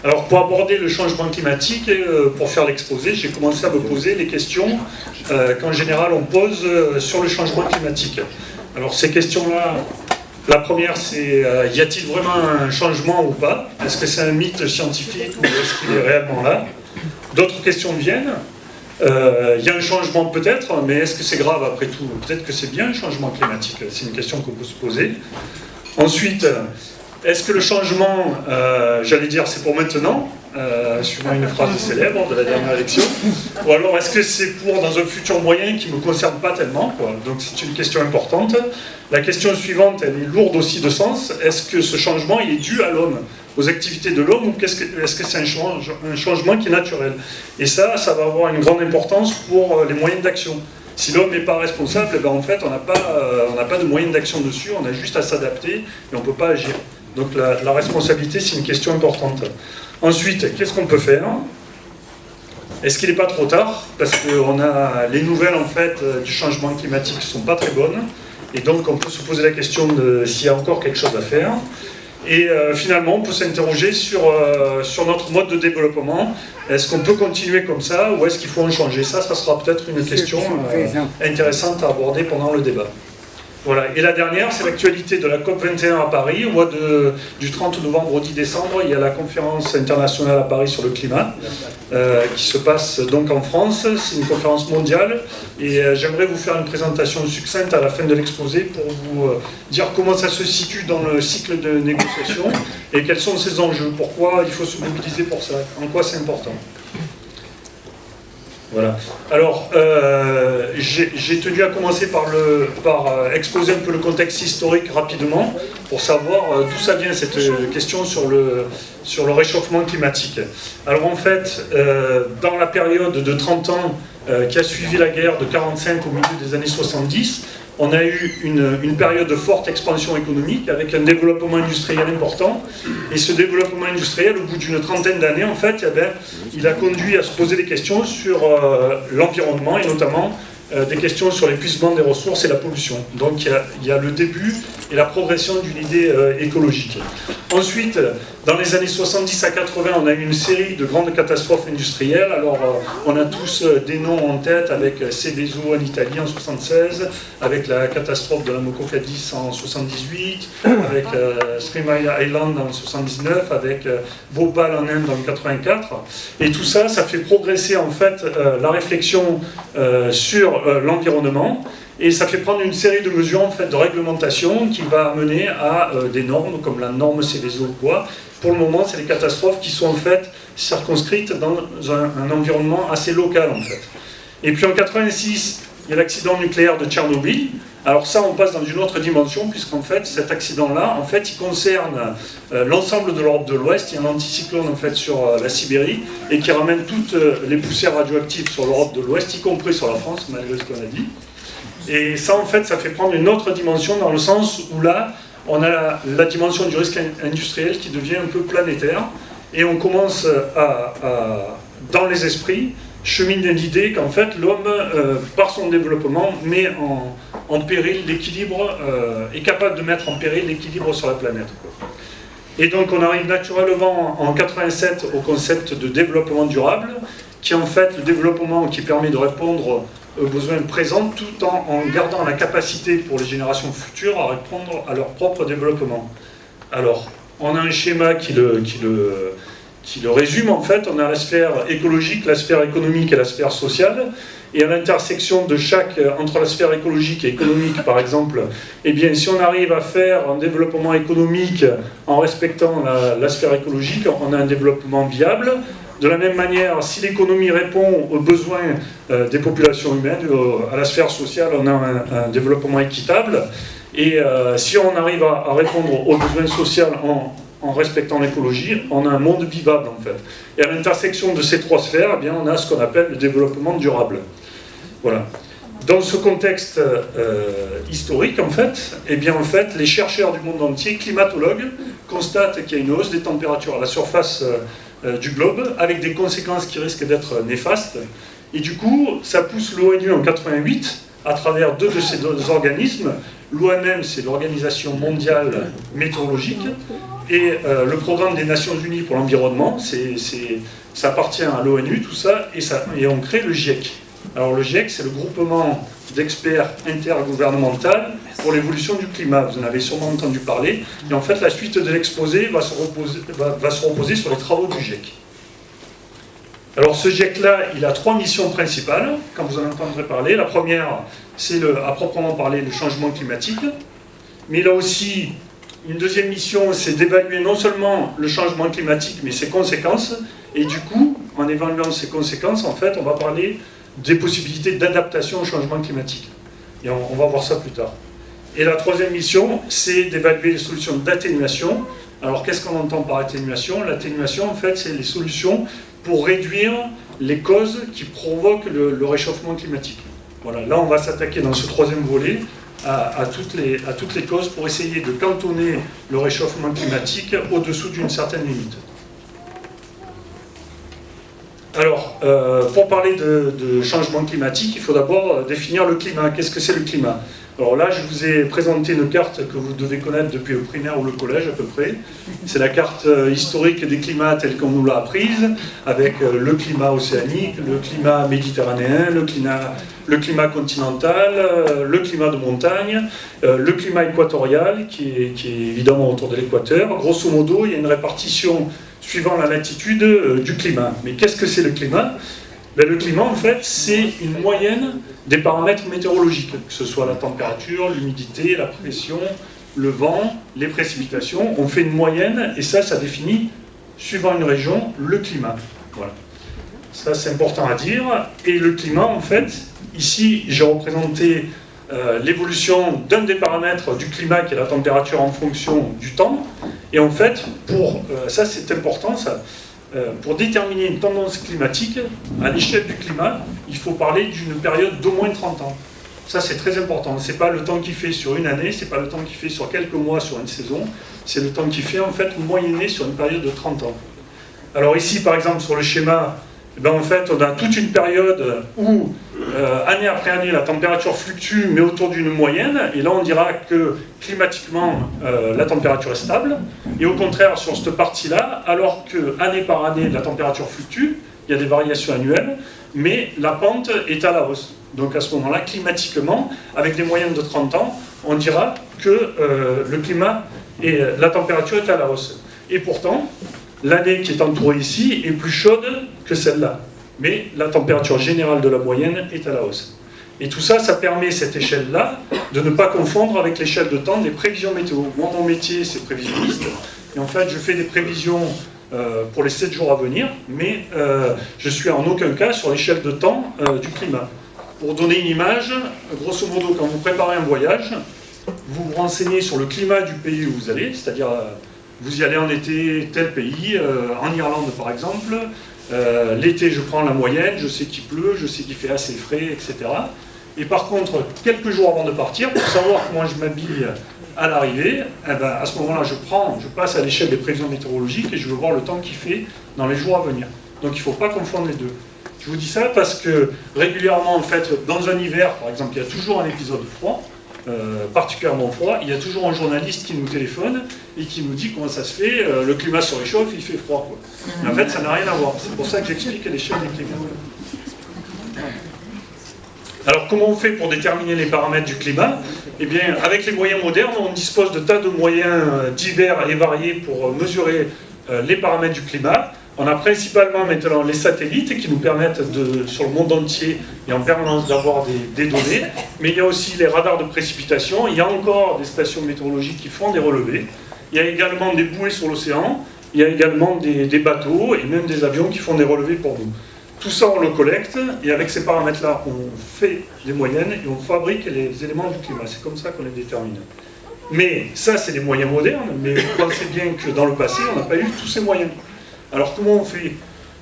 Alors pour aborder le changement climatique, pour faire l'exposé, j'ai commencé à me poser les questions qu'en général on pose sur le changement climatique. Alors ces questions-là, la première c'est y a-t-il vraiment un changement ou pas? Est-ce que c'est un mythe scientifique ou est-ce qu'il est réellement là? D'autres questions viennent. Il y a un changement peut-être, mais est-ce que c'est grave après tout? Peut-être que c'est bien un changement climatique, c'est une question qu'on peut se poser. Ensuite, est-ce que le changement, j'allais dire, c'est pour maintenant, suivant une phrase célèbre de la dernière élection, ou alors est-ce que c'est pour dans un futur moyen qui ne me concerne pas tellement, quoi. Donc c'est une question importante. La question suivante, elle est lourde aussi de sens. Est-ce que ce changement il est dû à l'homme, aux activités de l'homme, ou est-ce que c'est un changement qui est naturel? Et ça va avoir une grande importance pour les moyens d'action. Si l'homme n'est pas responsable, eh ben en fait, on n'a pas de moyens d'action dessus, on a juste à s'adapter et on ne peut pas agir. Donc la responsabilité, c'est une question importante. Ensuite, qu'est-ce qu'on peut faire? Est-ce qu'il n'est pas trop tard? Parce qu'on a les nouvelles en fait, du changement climatique qui ne sont pas très bonnes. Et donc on peut se poser la question de s'il y a encore quelque chose à faire. Et finalement, on peut s'interroger sur notre mode de développement. Est-ce qu'on peut continuer comme ça ou est-ce qu'il faut en changer? Ça sera peut-être une question intéressante à aborder pendant le débat. Voilà. Et la dernière, c'est l'actualité de la COP21 à Paris. Au mois du 30 novembre au 10 décembre, il y a la conférence internationale à Paris sur le climat qui se passe donc en France. C'est une conférence mondiale et j'aimerais vous faire une présentation succincte à la fin de l'exposé pour vous dire comment ça se situe dans le cycle de négociation et quels sont ses enjeux, pourquoi il faut se mobiliser pour ça, en quoi c'est important. Voilà. Alors, j'ai tenu à commencer par exposer un peu le contexte historique rapidement pour savoir d'où ça vient cette question sur le réchauffement climatique. Alors en fait, dans la période de 30 ans qui a suivi la guerre de 45 au milieu des années 70, on a eu une période de forte expansion économique avec un développement industriel important. Et ce développement industriel, au bout d'une trentaine d'années, en fait, il a conduit à se poser des questions sur l'environnement et notamment des questions sur l'épuisement des ressources et la pollution. Donc il y a le début et la progression d'une idée écologique. Ensuite, dans les années 70 à 80, on a eu une série de grandes catastrophes industrielles. Alors, on a tous des noms en tête avec Seveso en Italie en 76, avec la catastrophe de la Moco-Cadiz en 78, avec Three Mile Island en 79, avec Bhopal en Inde en 84. Et tout ça, ça fait progresser en fait la réflexion sur l'environnement. Et ça fait prendre une série de mesures en fait, de réglementation qui va mener à des normes comme la norme Seveso ou quoi. Pour le moment, c'est des catastrophes qui sont en fait circonscrites dans un environnement assez local en fait. Et puis en 86, il y a l'accident nucléaire de Tchernobyl. Alors ça, on passe dans une autre dimension puisqu'en fait, cet accident-là, en fait, il concerne l'ensemble de l'Europe de l'Ouest. Il y a un anticyclone en fait sur la Sibérie et qui ramène toutes les poussières radioactives sur l'Europe de l'Ouest, y compris sur la France, malgré ce qu'on a dit. Et ça, en fait, ça fait prendre une autre dimension dans le sens où là, on a la dimension du risque industriel qui devient un peu planétaire et on commence dans les esprits, cheminer l'idée qu'en fait, l'homme, par son développement, met en péril l'équilibre, est capable de mettre en péril l'équilibre sur la planète, quoi. Et donc, on arrive naturellement en 87 au concept de développement durable, qui est en fait le développement qui permet de répondre aux besoins présents tout en gardant la capacité pour les générations futures à répondre à leur propre développement. Alors, on a un schéma qui le résume en fait. On a la sphère écologique, la sphère économique et la sphère sociale. Et à l'intersection de entre la sphère écologique et économique par exemple, eh bien si on arrive à faire un développement économique en respectant la sphère écologique, on a un développement viable. De la même manière, si l'économie répond aux besoins des populations humaines, à la sphère sociale, on a un développement équitable. Et si on arrive à répondre aux besoins sociaux en respectant l'écologie, on a un monde vivable en fait. Et à l'intersection de ces trois sphères, eh bien, on a ce qu'on appelle le développement durable. Voilà. Dans ce contexte historique, en fait, eh bien, en fait, les chercheurs du monde entier, climatologues, constatent qu'il y a une hausse des températures à la surface du globe, avec des conséquences qui risquent d'être néfastes. Et du coup, ça pousse l'ONU en 88, à travers deux de ces organismes. L'OMM, c'est l'Organisation mondiale météorologique, Et le programme des Nations Unies pour l'environnement, ça appartient à l'ONU, tout ça, et on crée le GIEC. Alors le GIEC, c'est le groupement d'experts intergouvernemental pour l'évolution du climat. Vous en avez sûrement entendu parler. Et en fait, la suite de l'exposé va se reposer sur les travaux du GIEC. Alors ce GIEC-là, il a 3 missions principales, quand vous en entendrez parler. La première, c'est à proprement parler le changement climatique. Mais il a aussi une deuxième mission, c'est d'évaluer non seulement le changement climatique, mais ses conséquences. Et du coup, en évaluant ces conséquences, en fait, on va parler des possibilités d'adaptation au changement climatique. Et on va voir ça plus tard. Et la troisième mission, c'est d'évaluer les solutions d'atténuation. Alors, qu'est-ce qu'on entend par atténuation? L'atténuation, en fait, c'est les solutions pour réduire les causes qui provoquent le réchauffement climatique. Voilà, là, on va s'attaquer dans ce troisième volet à toutes les causes pour essayer de cantonner le réchauffement climatique au-dessous d'une certaine limite. Alors, pour parler de changement climatique, il faut d'abord définir le climat. Qu'est-ce que c'est le climat? Alors là, je vous ai présenté une carte que vous devez connaître depuis le primaire ou le collège à peu près. C'est la carte historique des climats telle qu'on nous l'a apprise, avec le climat océanique, le climat méditerranéen, le climat continental, le climat de montagne, le climat équatorial, qui est évidemment autour de l'équateur. Grosso modo, il y a une répartition suivant la latitude du climat. Mais qu'est-ce que c'est le climat? Le climat, en fait, c'est une moyenne des paramètres météorologiques, que ce soit la température, l'humidité, la pression, le vent, les précipitations. On fait une moyenne, et ça définit, suivant une région, le climat. Voilà. Ça, c'est important à dire. Et le climat, en fait, ici, j'ai représenté l'évolution d'un des paramètres du climat, qui est la température en fonction du temps. Et en fait, ça, c'est important, ça. Pour déterminer une tendance climatique, à l'échelle du climat, il faut parler d'une période d'au moins 30 ans. Ça, c'est très important. Ce n'est pas le temps qu'il fait sur une année, ce n'est pas le temps qu'il fait sur quelques mois, sur une saison, c'est le temps qu'il fait, en fait, moyenné sur une période de 30 ans. Alors ici, par exemple, sur le schéma, en fait, on a toute une période où, année après année, la température fluctue, mais autour d'une moyenne, et là, on dira que, climatiquement, la température est stable, et au contraire, sur cette partie-là, alors que, année par année, la température fluctue, il y a des variations annuelles, mais la pente est à la hausse. Donc à ce moment-là, climatiquement, avec des moyennes de 30 ans, on dira que le climat et la température est à la hausse. Et pourtant, l'année qui est entourée ici est plus chaude que celle-là. Mais la température générale de la moyenne est à la hausse. Et tout ça, ça permet, cette échelle-là, de ne pas confondre avec l'échelle de temps des prévisions météo. Moi, mon métier, c'est prévisionniste. Et en fait, je fais des prévisions pour les 7 jours à venir, mais je suis en aucun cas sur l'échelle de temps du climat. Pour donner une image, grosso modo, quand vous préparez un voyage, vous vous renseignez sur le climat du pays où vous allez, c'est-à-dire vous y allez en été, tel pays, en Irlande par exemple, l'été je prends la moyenne, je sais qu'il pleut, je sais qu'il fait assez frais, etc. Et par contre, quelques jours avant de partir, pour savoir comment je m'habille à l'arrivée, à ce moment-là je passe à l'échelle des prévisions météorologiques et je veux voir le temps qu'il fait dans les jours à venir. Donc il ne faut pas confondre les deux. Je vous dis ça parce que régulièrement, en fait, dans un hiver, par exemple, il y a toujours un épisode froid, particulièrement froid, il y a toujours un journaliste qui nous téléphone et qui nous dit comment ça se fait, le climat se réchauffe, il fait froid, quoi. Mais en fait, ça n'a rien à voir. C'est pour ça que j'explique à l'échelle des climats. Alors, comment on fait pour déterminer les paramètres du climat? Eh bien, avec les moyens modernes, on dispose de tas de moyens divers et variés pour mesurer les paramètres du climat. On a principalement maintenant les satellites qui nous permettent, sur le monde entier et en permanence, d'avoir des données. Mais il y a aussi les radars de précipitation. Il y a encore des stations météorologiques qui font des relevés. Il y a également des bouées sur l'océan. Il y a également des bateaux et même des avions qui font des relevés pour nous. Tout ça, on le collecte. Et avec ces paramètres-là, on fait les moyennes et on fabrique les éléments du climat. C'est comme ça qu'on les détermine. Mais ça, c'est des moyens modernes. Mais vous pensez bien que dans le passé, on n'a pas eu tous ces moyens. Alors comment on fait?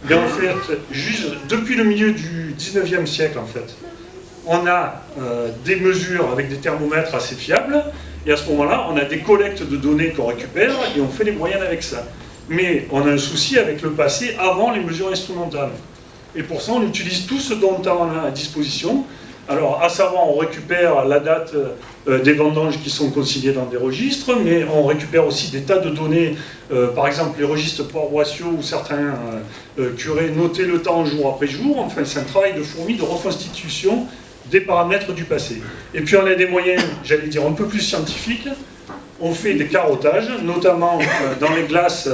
Bien, en fait, juste depuis le milieu du 19e siècle, en fait, on a des mesures avec des thermomètres assez fiables, et à ce moment-là, on a des collectes de données qu'on récupère, et on fait les moyennes avec ça. Mais on a un souci avec le passé avant les mesures instrumentales. Et pour ça, on utilise tout ce dont on a à disposition, Alors, à savoir, on récupère la date des vendanges qui sont consignées dans des registres, mais on récupère aussi des tas de données, par exemple les registres paroissiaux où certains curés notaient le temps jour après jour. Enfin, c'est un travail de fourmi de reconstitution des paramètres du passé. Et puis on a des moyens, j'allais dire, un peu plus scientifiques. On fait des carottages, notamment dans les glaces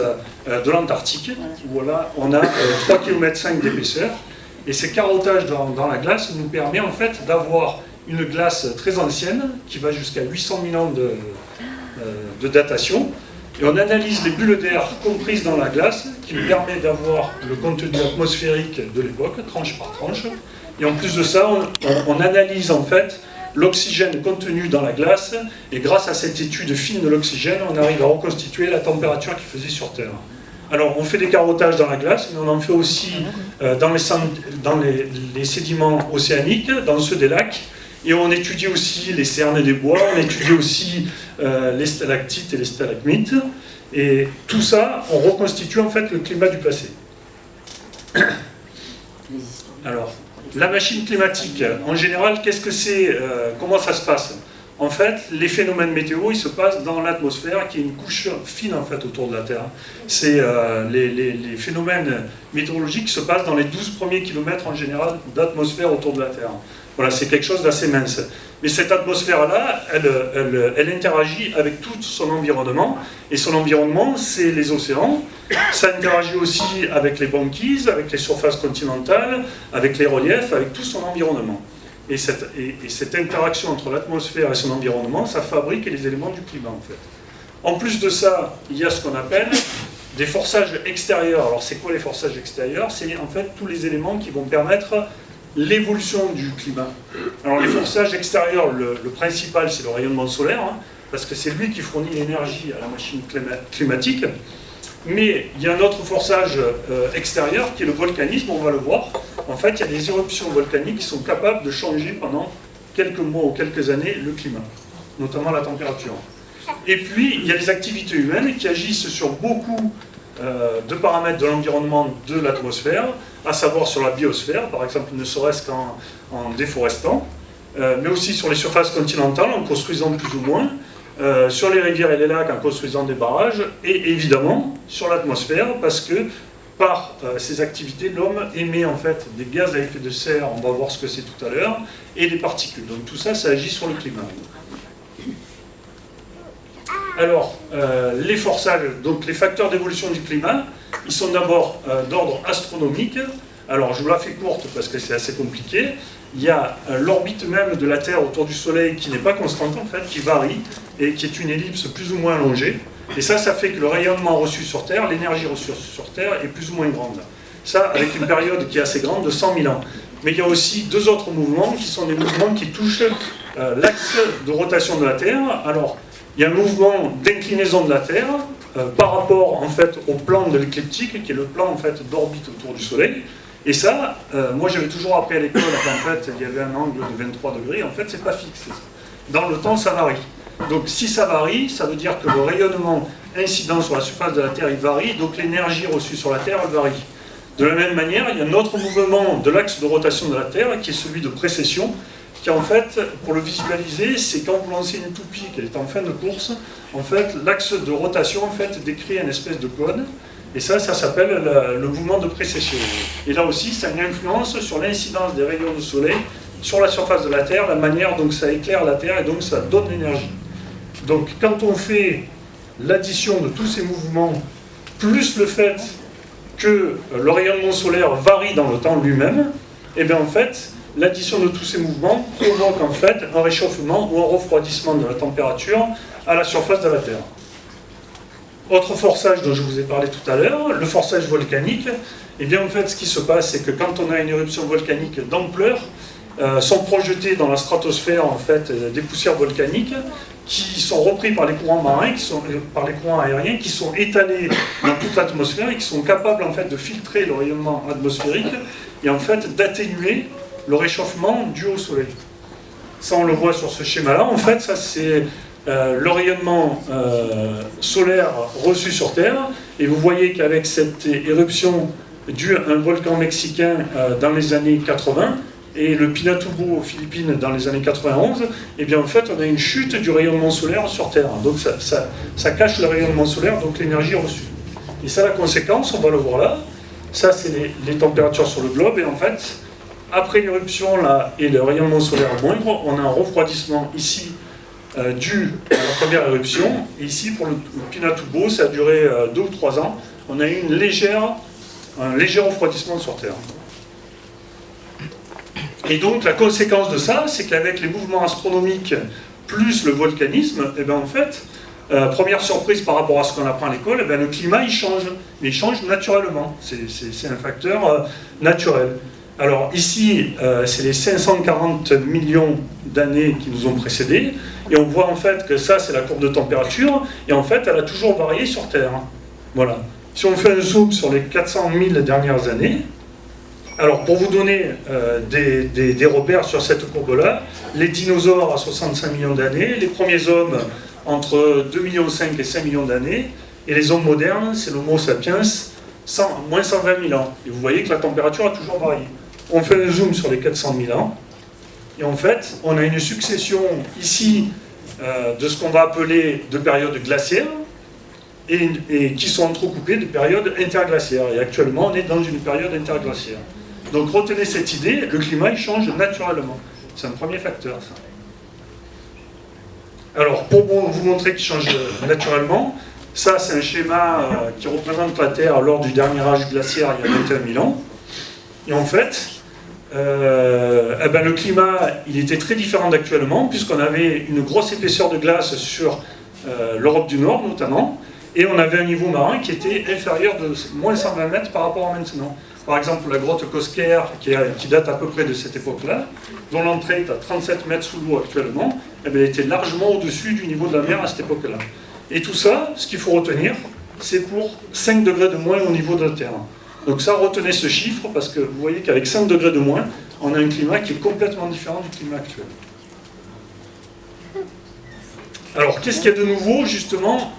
de l'Antarctique, où là, on a 3,5 km d'épaisseur. Et ces carottages dans la glace nous permet en fait d'avoir une glace très ancienne, qui va jusqu'à 800 000 ans de datation. Et on analyse les bulles d'air comprises dans la glace, qui nous permet d'avoir le contenu atmosphérique de l'époque, tranche par tranche. Et en plus de ça, on analyse en fait l'oxygène contenu dans la glace, et grâce à cette étude fine de l'oxygène, on arrive à reconstituer la température qu'il faisait sur Terre. Alors, on fait des carottages dans la glace, mais on en fait aussi dans les sédiments océaniques, dans ceux des lacs, et on étudie aussi les cernes des bois, on étudie aussi les stalactites et les stalagmites, et tout ça, on reconstitue en fait le climat du passé. Alors, la machine climatique, en général, qu'est-ce que c'est, comment ça se passe? En fait, les phénomènes météo, ils se passent dans l'atmosphère, qui est une couche fine en fait autour de la Terre. C'est les phénomènes météorologiques qui se passent dans les 12 premiers kilomètres en général d'atmosphère autour de la Terre. Voilà, c'est quelque chose d'assez mince. Mais cette atmosphère-là, elle interagit avec tout son environnement, et son environnement, c'est les océans. Ça interagit aussi avec les banquises, avec les surfaces continentales, avec les reliefs, avec tout son environnement. Et cette interaction entre l'atmosphère et son environnement, ça fabrique les éléments du climat, en fait. En plus de ça, il y a ce qu'on appelle des forçages extérieurs. Alors, c'est quoi les forçages extérieurs? C'est en fait tous les éléments qui vont permettre l'évolution du climat. Alors, les forçages extérieurs, le principal, c'est le rayonnement solaire, hein, parce que c'est lui qui fournit l'énergie à la machine climatique. Mais il y a un autre forçage extérieur qui est le volcanisme, on va le voir. En fait, il y a des éruptions volcaniques qui sont capables de changer pendant quelques mois ou quelques années le climat, notamment la température. Et puis, il y a les activités humaines qui agissent sur beaucoup de paramètres de l'environnement de l'atmosphère, à savoir sur la biosphère, par exemple, ne serait-ce qu'en déforestant, mais aussi sur les surfaces continentales, en construisant plus ou moins, sur les rivières et les lacs en construisant des barrages, et évidemment sur l'atmosphère, parce que par ces activités, l'homme émet en fait des gaz à effet de serre, on va voir ce que c'est tout à l'heure, et des particules. Donc tout ça, ça agit sur le climat. Alors, les forçages, donc les facteurs d'évolution du climat, ils sont d'abord d'ordre astronomique. Alors, je vous la fais courte parce que c'est assez compliqué. Il y a l'orbite même de la Terre autour du Soleil qui n'est pas constante en fait, qui varie, et qui est une ellipse plus ou moins allongée. Et ça fait que le rayonnement reçu sur Terre, l'énergie reçue sur Terre est plus ou moins grande. Ça, avec une période qui est assez grande, de 100 000 ans. Mais il y a aussi deux autres mouvements qui sont des mouvements qui touchent l'axe de rotation de la Terre. Alors, il y a un mouvement d'inclinaison de la Terre par rapport en fait au plan de l'écliptique, qui est le plan en fait d'orbite autour du Soleil. Et ça, moi j'avais toujours appris à l'école qu'en fait il y avait un angle de 23 degrés. En fait, c'est pas fixe. Dans le temps, ça varie. Donc, si ça varie, ça veut dire que le rayonnement incident sur la surface de la Terre, il varie. Donc, l'énergie reçue sur la Terre, elle varie. De la même manière, il y a un autre mouvement de l'axe de rotation de la Terre, qui est celui de précession, qui en fait, pour le visualiser, c'est quand vous lancez une toupie qui est en fin de course, en fait, l'axe de rotation en fait, décrit une espèce de cône, et ça s'appelle le mouvement de précession. Et là aussi, ça a une influence sur l'incidence des rayons du Soleil sur la surface de la Terre, la manière dont ça éclaire la Terre, et donc ça donne l'énergie. Donc quand on fait l'addition de tous ces mouvements, plus le fait que le rayonnement solaire varie dans le temps lui-même, et bien en fait, l'addition de tous ces mouvements provoque en fait un réchauffement ou un refroidissement de la température à la surface de la Terre. Autre forçage dont je vous ai parlé tout à l'heure, le forçage volcanique, et bien en fait ce qui se passe, c'est que quand on a une éruption volcanique d'ampleur, sont projetées dans la stratosphère en fait des poussières volcaniques qui sont repris par les courants marins, par les courants aériens, qui sont étalés dans toute l'atmosphère et qui sont capables en fait de filtrer le rayonnement atmosphérique et en fait d'atténuer le réchauffement dû au Soleil. Ça on le voit sur ce schéma-là. En fait, ça c'est le rayonnement solaire reçu sur Terre, et vous voyez qu'avec cette éruption due à un volcan mexicain dans les années 80, et le Pinatubo aux Philippines dans les années 91, et bien en fait on a une chute du rayonnement solaire sur Terre. Donc ça cache le rayonnement solaire, donc l'énergie reçue. Et ça, la conséquence, on va le voir là, ça c'est les températures sur le globe, et en fait, après l'éruption là et le rayonnement solaire moindre, on a un refroidissement ici dû à la première éruption, et ici pour le Pinatubo, ça a duré 2 ou 3 ans, on a eu un léger refroidissement sur Terre. Et donc la conséquence de ça, c'est qu'avec les mouvements astronomiques plus le volcanisme, et bien en fait, première surprise par rapport à ce qu'on apprend à l'école, eh bien, le climat il change, mais il change naturellement, c'est un facteur naturel. Alors ici, c'est les 540 millions d'années qui nous ont précédés, et on voit en fait que ça c'est la courbe de température, et en fait elle a toujours varié sur Terre. Voilà. Si on fait un zoom sur les 400 000 dernières années, alors pour vous donner des repères sur cette courbe-là, les dinosaures à 65 millions d'années, les premiers hommes entre 2,5 millions et 5 millions d'années, et les hommes modernes, c'est l'Homo sapiens, moins 120 000 ans. Et vous voyez que la température a toujours varié. On fait un zoom sur les 400 000 ans, et en fait, on a une succession ici de ce qu'on va appeler de périodes glaciaires, et qui sont entrecoupées de périodes interglaciaires. Et actuellement, on est dans une période interglaciaire. Donc retenez cette idée, le climat il change naturellement. C'est un premier facteur, ça. Alors, pour vous montrer qu'il change naturellement, ça c'est un schéma qui représente la Terre lors du dernier âge glaciaire il y a 21 000 ans. Et en fait, le climat il était très différent d'actuellement, puisqu'on avait une grosse épaisseur de glace sur l'Europe du Nord notamment, et on avait un niveau marin qui était inférieur de moins 120 mètres par rapport à maintenant. Par exemple, la grotte Cosquer, qui date à peu près de cette époque-là, dont l'entrée est à 37 mètres sous l'eau actuellement, elle était largement au-dessus du niveau de la mer à cette époque-là. Et tout ça, ce qu'il faut retenir, c'est pour 5 degrés de moins au niveau de la Terre. Donc ça, retenez ce chiffre, parce que vous voyez qu'avec 5 degrés de moins, on a un climat qui est complètement différent du climat actuel. Alors, qu'est-ce qu'il y a de nouveau, justement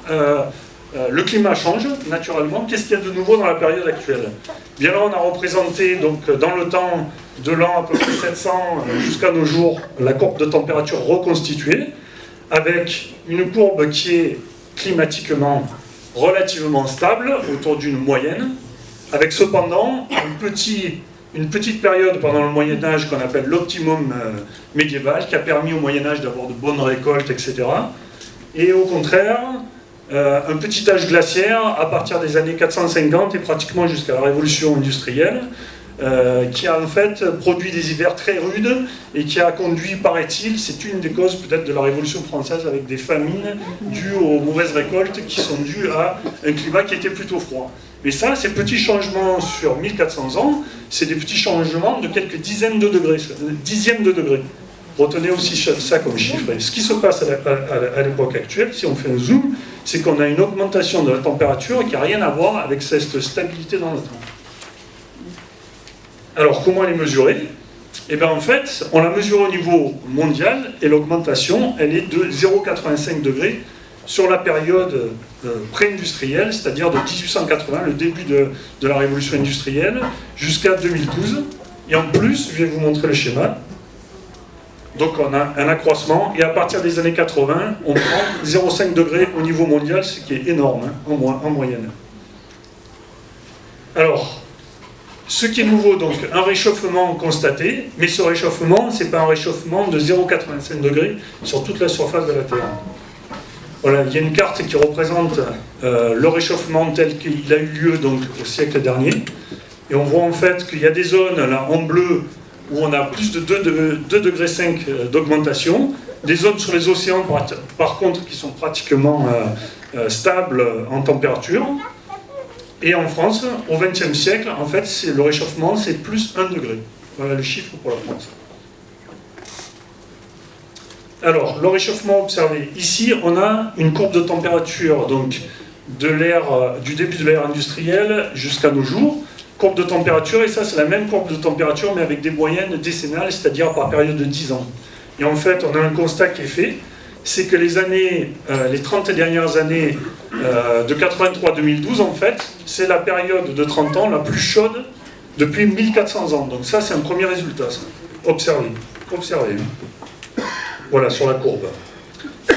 le climat change, naturellement. Qu'est-ce qu'il y a de nouveau dans la période actuelle? Bien là, on a représenté, donc, dans le temps de l'an à peu près 700 jusqu'à nos jours, la courbe de température reconstituée, avec une courbe qui est climatiquement relativement stable, autour d'une moyenne, avec cependant une petite période pendant le Moyen-Âge qu'on appelle l'optimum médiéval, qui a permis au Moyen-Âge d'avoir de bonnes récoltes, etc. Et au contraire, un petit âge glaciaire à partir des années 450 et pratiquement jusqu'à la révolution industrielle, qui a en fait produit des hivers très rudes et qui a conduit, paraît-il, c'est une des causes peut-être de la Révolution française, avec des famines dues aux mauvaises récoltes qui sont dues à un climat qui était plutôt froid. Mais ça, ces petits changements sur 1400 ans, c'est des petits changements de quelques dizaines de degrés, dixièmes de degrés. Retenez aussi ça comme chiffre. Et ce qui se passe à l'époque actuelle, si on fait un zoom, c'est qu'on a une augmentation de la température qui n'a rien à voir avec cette stabilité dans le temps. Alors, comment les mesurer? Eh bien, en fait, on la mesure au niveau mondial, et l'augmentation, elle est de 0,85 degrés sur la période pré-industrielle, c'est-à-dire de 1880, le début de la révolution industrielle, jusqu'à 2012. Et en plus, je vais vous montrer le schéma. Donc on a un accroissement, et à partir des années 80, on prend 0,5 degrés au niveau mondial, ce qui est énorme, hein, en moyenne. Alors, ce qui est nouveau, donc, un réchauffement constaté, mais ce réchauffement, ce n'est pas un réchauffement de 0,85 degrés sur toute la surface de la Terre. Voilà, il y a une carte qui représente le réchauffement tel qu'il a eu lieu donc, au siècle dernier, et on voit en fait qu'il y a des zones, là, en bleu, où on a plus de 2,5 degrés d'augmentation, des zones sur les océans, par contre, qui sont pratiquement stables en température. Et en France, au XXe siècle, en fait, le réchauffement, c'est plus 1 degré. Voilà le chiffre pour la France. Alors, le réchauffement observé. Ici, on a une courbe de température, donc, du début de l'ère industrielle jusqu'à nos jours. Courbe de température, et ça c'est la même courbe de température mais avec des moyennes décennales, c'est-à-dire par période de 10 ans. Et en fait, on a un constat qui est fait, c'est que les 30 dernières années de 83 à 2012, en fait, c'est la période de 30 ans la plus chaude depuis 1400 ans. Donc ça, c'est un premier résultat. Ça. Observez. Observez. Voilà, sur la courbe.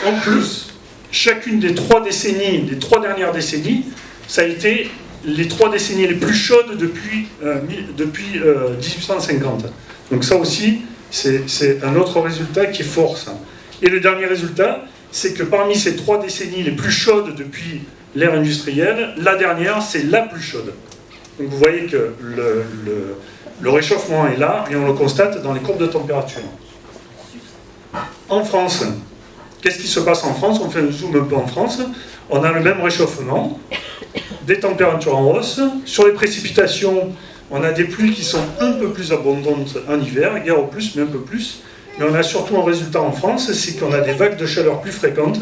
En plus, chacune des 3 décennies, les 3 dernières décennies, ça a été les 3 décennies les plus chaudes depuis 1850. Donc ça aussi, c'est un autre résultat qui est fort, ça. Et le dernier résultat, c'est que parmi ces 3 décennies les plus chaudes depuis l'ère industrielle, la dernière, c'est la plus chaude. Donc vous voyez que le réchauffement est là, et on le constate dans les courbes de température. En France, qu'est-ce qui se passe en France? On fait un zoom un peu en France. On a le même réchauffement, des températures en hausse. Sur les précipitations, on a des pluies qui sont un peu plus abondantes en hiver, guère au plus, mais un peu plus. Mais on a surtout un résultat en France, c'est qu'on a des vagues de chaleur plus fréquentes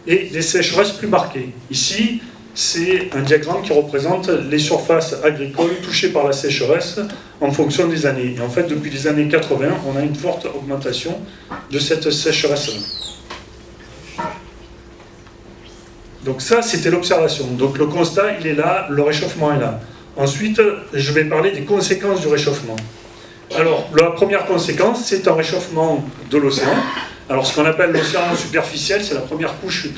et des sécheresses plus marquées. Ici, c'est un diagramme qui représente les surfaces agricoles touchées par la sécheresse en fonction des années. Et en fait, depuis les années 80, on a une forte augmentation de cette sécheresse. Donc ça, c'était l'observation. Donc le constat, il est là, le réchauffement est là. Ensuite, je vais parler des conséquences du réchauffement. Alors, la première conséquence, c'est un réchauffement de l'océan. Alors, ce qu'on appelle l'océan superficiel, c'est la première couche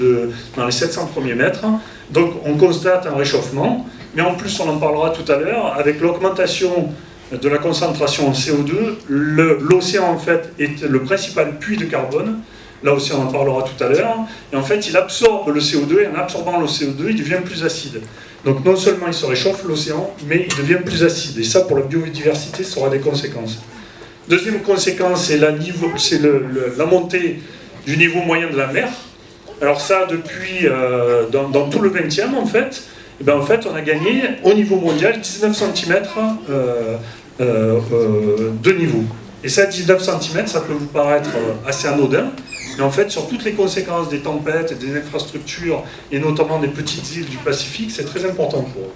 dans les 700 premiers mètres. Donc, on constate un réchauffement, mais en plus, on en parlera tout à l'heure, avec l'augmentation de la concentration en CO2, l'océan, en fait, est le principal puits de carbone. Là aussi, on en parlera tout à l'heure. Et en fait, il absorbe le CO2, et en absorbant le CO2, il devient plus acide. Donc, non seulement il se réchauffe, l'océan, mais il devient plus acide. Et ça, pour la biodiversité, ça aura des conséquences. Deuxième conséquence, c'est la montée du niveau moyen de la mer. Alors ça, depuis, dans tout le 20e, en fait, on a gagné, au niveau mondial, 19 cm de niveau. Et ça, 19 cm, ça peut vous paraître assez anodin, mais en fait, sur toutes les conséquences des tempêtes, des infrastructures, et notamment des petites îles du Pacifique, c'est très important pour eux.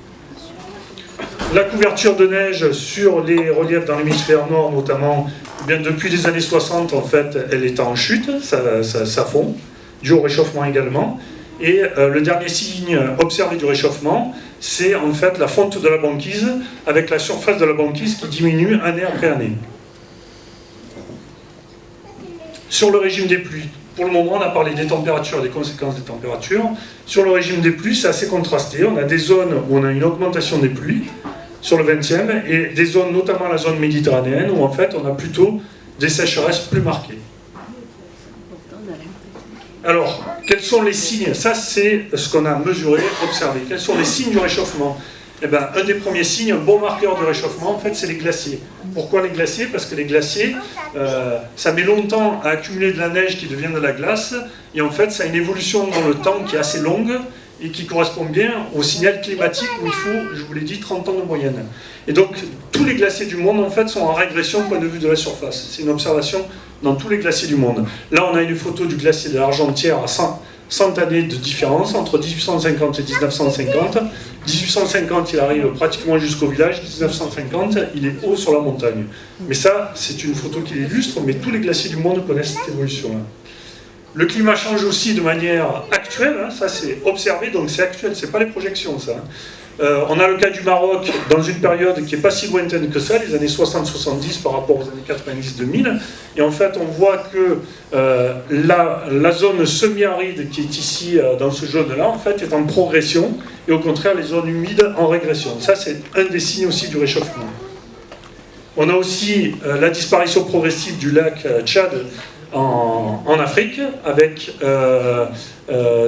La couverture de neige sur les reliefs dans l'hémisphère nord, notamment, eh bien, depuis les années 60, en fait, elle est en chute, ça fond, dû au réchauffement également. Et le dernier signe observé du réchauffement, c'est en fait la fonte de la banquise, avec la surface de la banquise qui diminue année après année. Sur le régime des pluies, pour le moment, on a parlé des températures, des conséquences des températures. Sur le régime des pluies, c'est assez contrasté. On a des zones où on a une augmentation des pluies, sur le 20e, et des zones, notamment la zone méditerranéenne, où en fait, on a plutôt des sécheresses plus marquées. Alors, quels sont les signes? Ça, c'est ce qu'on a mesuré, observé. Quels sont les signes du réchauffement? Eh bien, un des premiers signes, un bon marqueur du réchauffement, en fait, c'est les glaciers. Pourquoi les glaciers? Parce que les glaciers, ça met longtemps à accumuler de la neige qui devient de la glace, et en fait, ça a une évolution dans le temps qui est assez longue, et qui correspond bien au signal climatique où il faut, je vous l'ai dit, 30 ans de moyenne. Et donc, tous les glaciers du monde, en fait, sont en régression au point de vue de la surface. C'est une observation dans tous les glaciers du monde. Là, on a une photo du glacier de l'Argentière à 100 années de différence, entre 1850 et 1950. 1850, il arrive pratiquement jusqu'au village. 1950, il est haut sur la montagne. Mais ça, c'est une photo qui l'illustre, mais tous les glaciers du monde connaissent cette évolution-là. Le climat change aussi de manière actuelle, hein, ça c'est observé, donc c'est actuel, c'est pas les projections ça. On a le cas du Maroc dans une période qui n'est pas si lointaine que ça, les années 60-70 par rapport aux années 90-2000, et en fait on voit que la zone semi-aride qui est ici dans ce jaune-là, en fait est en progression, et au contraire les zones humides en régression. Ça c'est un des signes aussi du réchauffement. On a aussi la disparition progressive du lac Tchad en Afrique, avec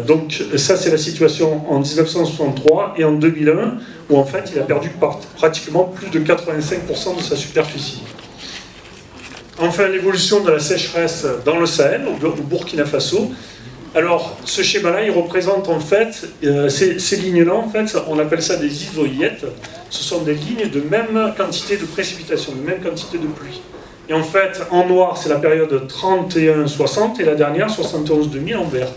donc ça c'est la situation en 1963 et en 2001 où en fait il a perdu pratiquement plus de 85% de sa superficie. Enfin, l'évolution de la sécheresse dans le Sahel, au Burkina Faso. Alors ce schéma-là, il représente en fait ces lignes-là, en fait, on appelle ça des isoïettes. Ce sont des lignes de même quantité de précipitation, de même quantité de pluie. Et en fait, en noir, c'est la période 31-60 et la dernière, 71-2000 en vert.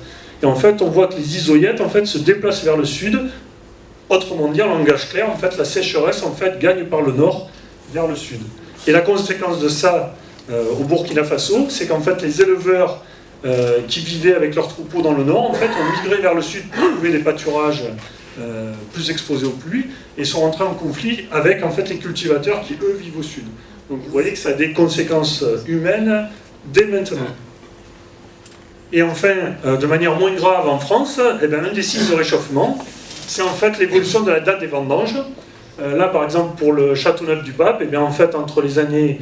Et en fait, on voit que les isoïettes en fait, se déplacent vers le sud. Autrement dit, en langage clair, en fait, la sécheresse en fait, gagne par le nord vers le sud. Et la conséquence de ça au Burkina Faso, c'est qu'en fait, les éleveurs qui vivaient avec leurs troupeaux dans le nord, en fait, ont migré vers le sud pour trouver des pâturages plus exposés aux pluies et sont entrés en conflit avec en fait, les cultivateurs qui, eux, vivent au sud. Donc vous voyez que ça a des conséquences humaines dès maintenant. Et enfin, de manière moins grave en France, eh bien, un des signes de réchauffement, c'est en fait l'évolution de la date des vendanges. Là, par exemple, pour le Châteauneuf-du-Pape, eh bien, en fait, entre les années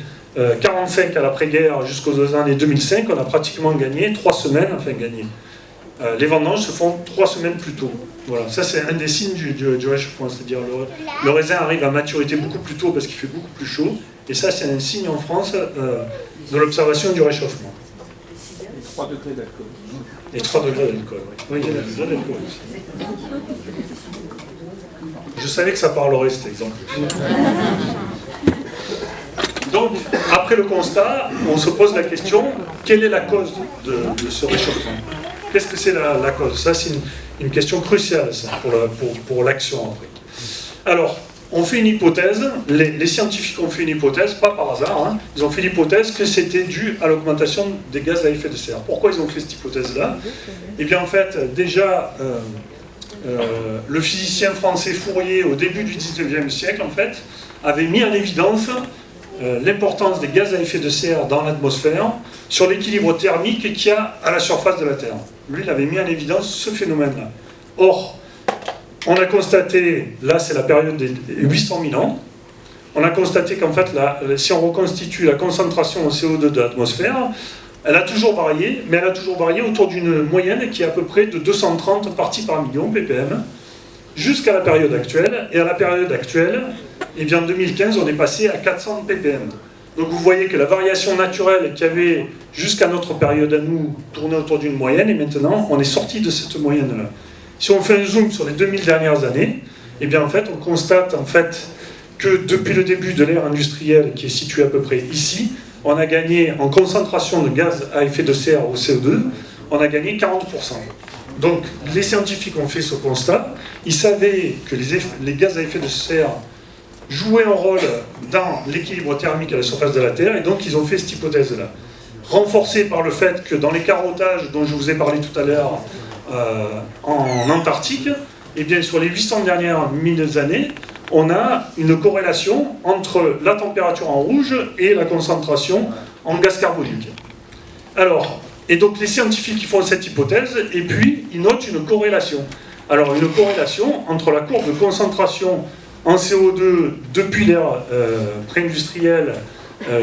45 à l'après-guerre jusqu'aux années 2005, on a pratiquement gagné 3 semaines, enfin gagné. Les vendanges se font 3 semaines plus tôt. Voilà, ça c'est un des signes du réchauffement, c'est-à-dire le raisin arrive à maturité beaucoup plus tôt parce qu'il fait beaucoup plus chaud, et ça c'est un signe en France de l'observation du réchauffement. 3 degrés d'alcool. Et 3 degrés d'alcool, oui. Oui, il y a des degrés d'alcool aussi. Je savais que ça parlerait cet exemple. Donc, après le constat, on se pose la question, quelle est la cause de ce réchauffement? Qu'est-ce que c'est la cause? Ça, c'est une question cruciale ça, pour l'action après. Alors, on fait une hypothèse, les scientifiques ont fait une hypothèse, pas par hasard, hein, ils ont fait l'hypothèse que c'était dû à l'augmentation des gaz à effet de serre. Pourquoi ils ont fait cette hypothèse-là? Eh bien, en fait, déjà, le physicien français Fourier, au début du 19e siècle, en fait, avait mis en évidence l'importance des gaz à effet de serre dans l'atmosphère sur l'équilibre thermique qu'il y a à la surface de la Terre. Lui, il avait mis en évidence ce phénomène-là. Or, on a constaté, là c'est la période des 800 000 ans, on a constaté qu'en fait, si on reconstitue la concentration en CO2 de l'atmosphère, elle a toujours varié, mais elle a toujours varié autour d'une moyenne qui est à peu près de 230 parties par million, ppm, jusqu'à la période actuelle. Et à la période actuelle, eh bien en 2015, on est passé à 400 ppm. Donc vous voyez que la variation naturelle qu'il y avait jusqu'à notre période à nous tournait autour d'une moyenne, et maintenant, on est sorti de cette moyenne-là. Si on fait un zoom sur les 2000 dernières années, eh bien en fait, on constate en fait que depuis le début de l'ère industrielle, qui est située à peu près ici, on a gagné en concentration de gaz à effet de serre, au CO2, on a gagné 40%. Donc les scientifiques ont fait ce constat, ils savaient que les gaz à effet de serre jouaient un rôle dans l'équilibre thermique à la surface de la Terre, et donc ils ont fait cette hypothèse-là. Renforcée par le fait que dans les carottages dont je vous ai parlé tout à l'heure en Antarctique, eh bien sur les 800 dernières mille années, on a une corrélation entre la température en rouge et la concentration en gaz carbonique. Alors, et donc les scientifiques qui font cette hypothèse, et puis ils notent une corrélation. Alors une corrélation entre la courbe de concentration en CO2 depuis l'ère pré-industrielle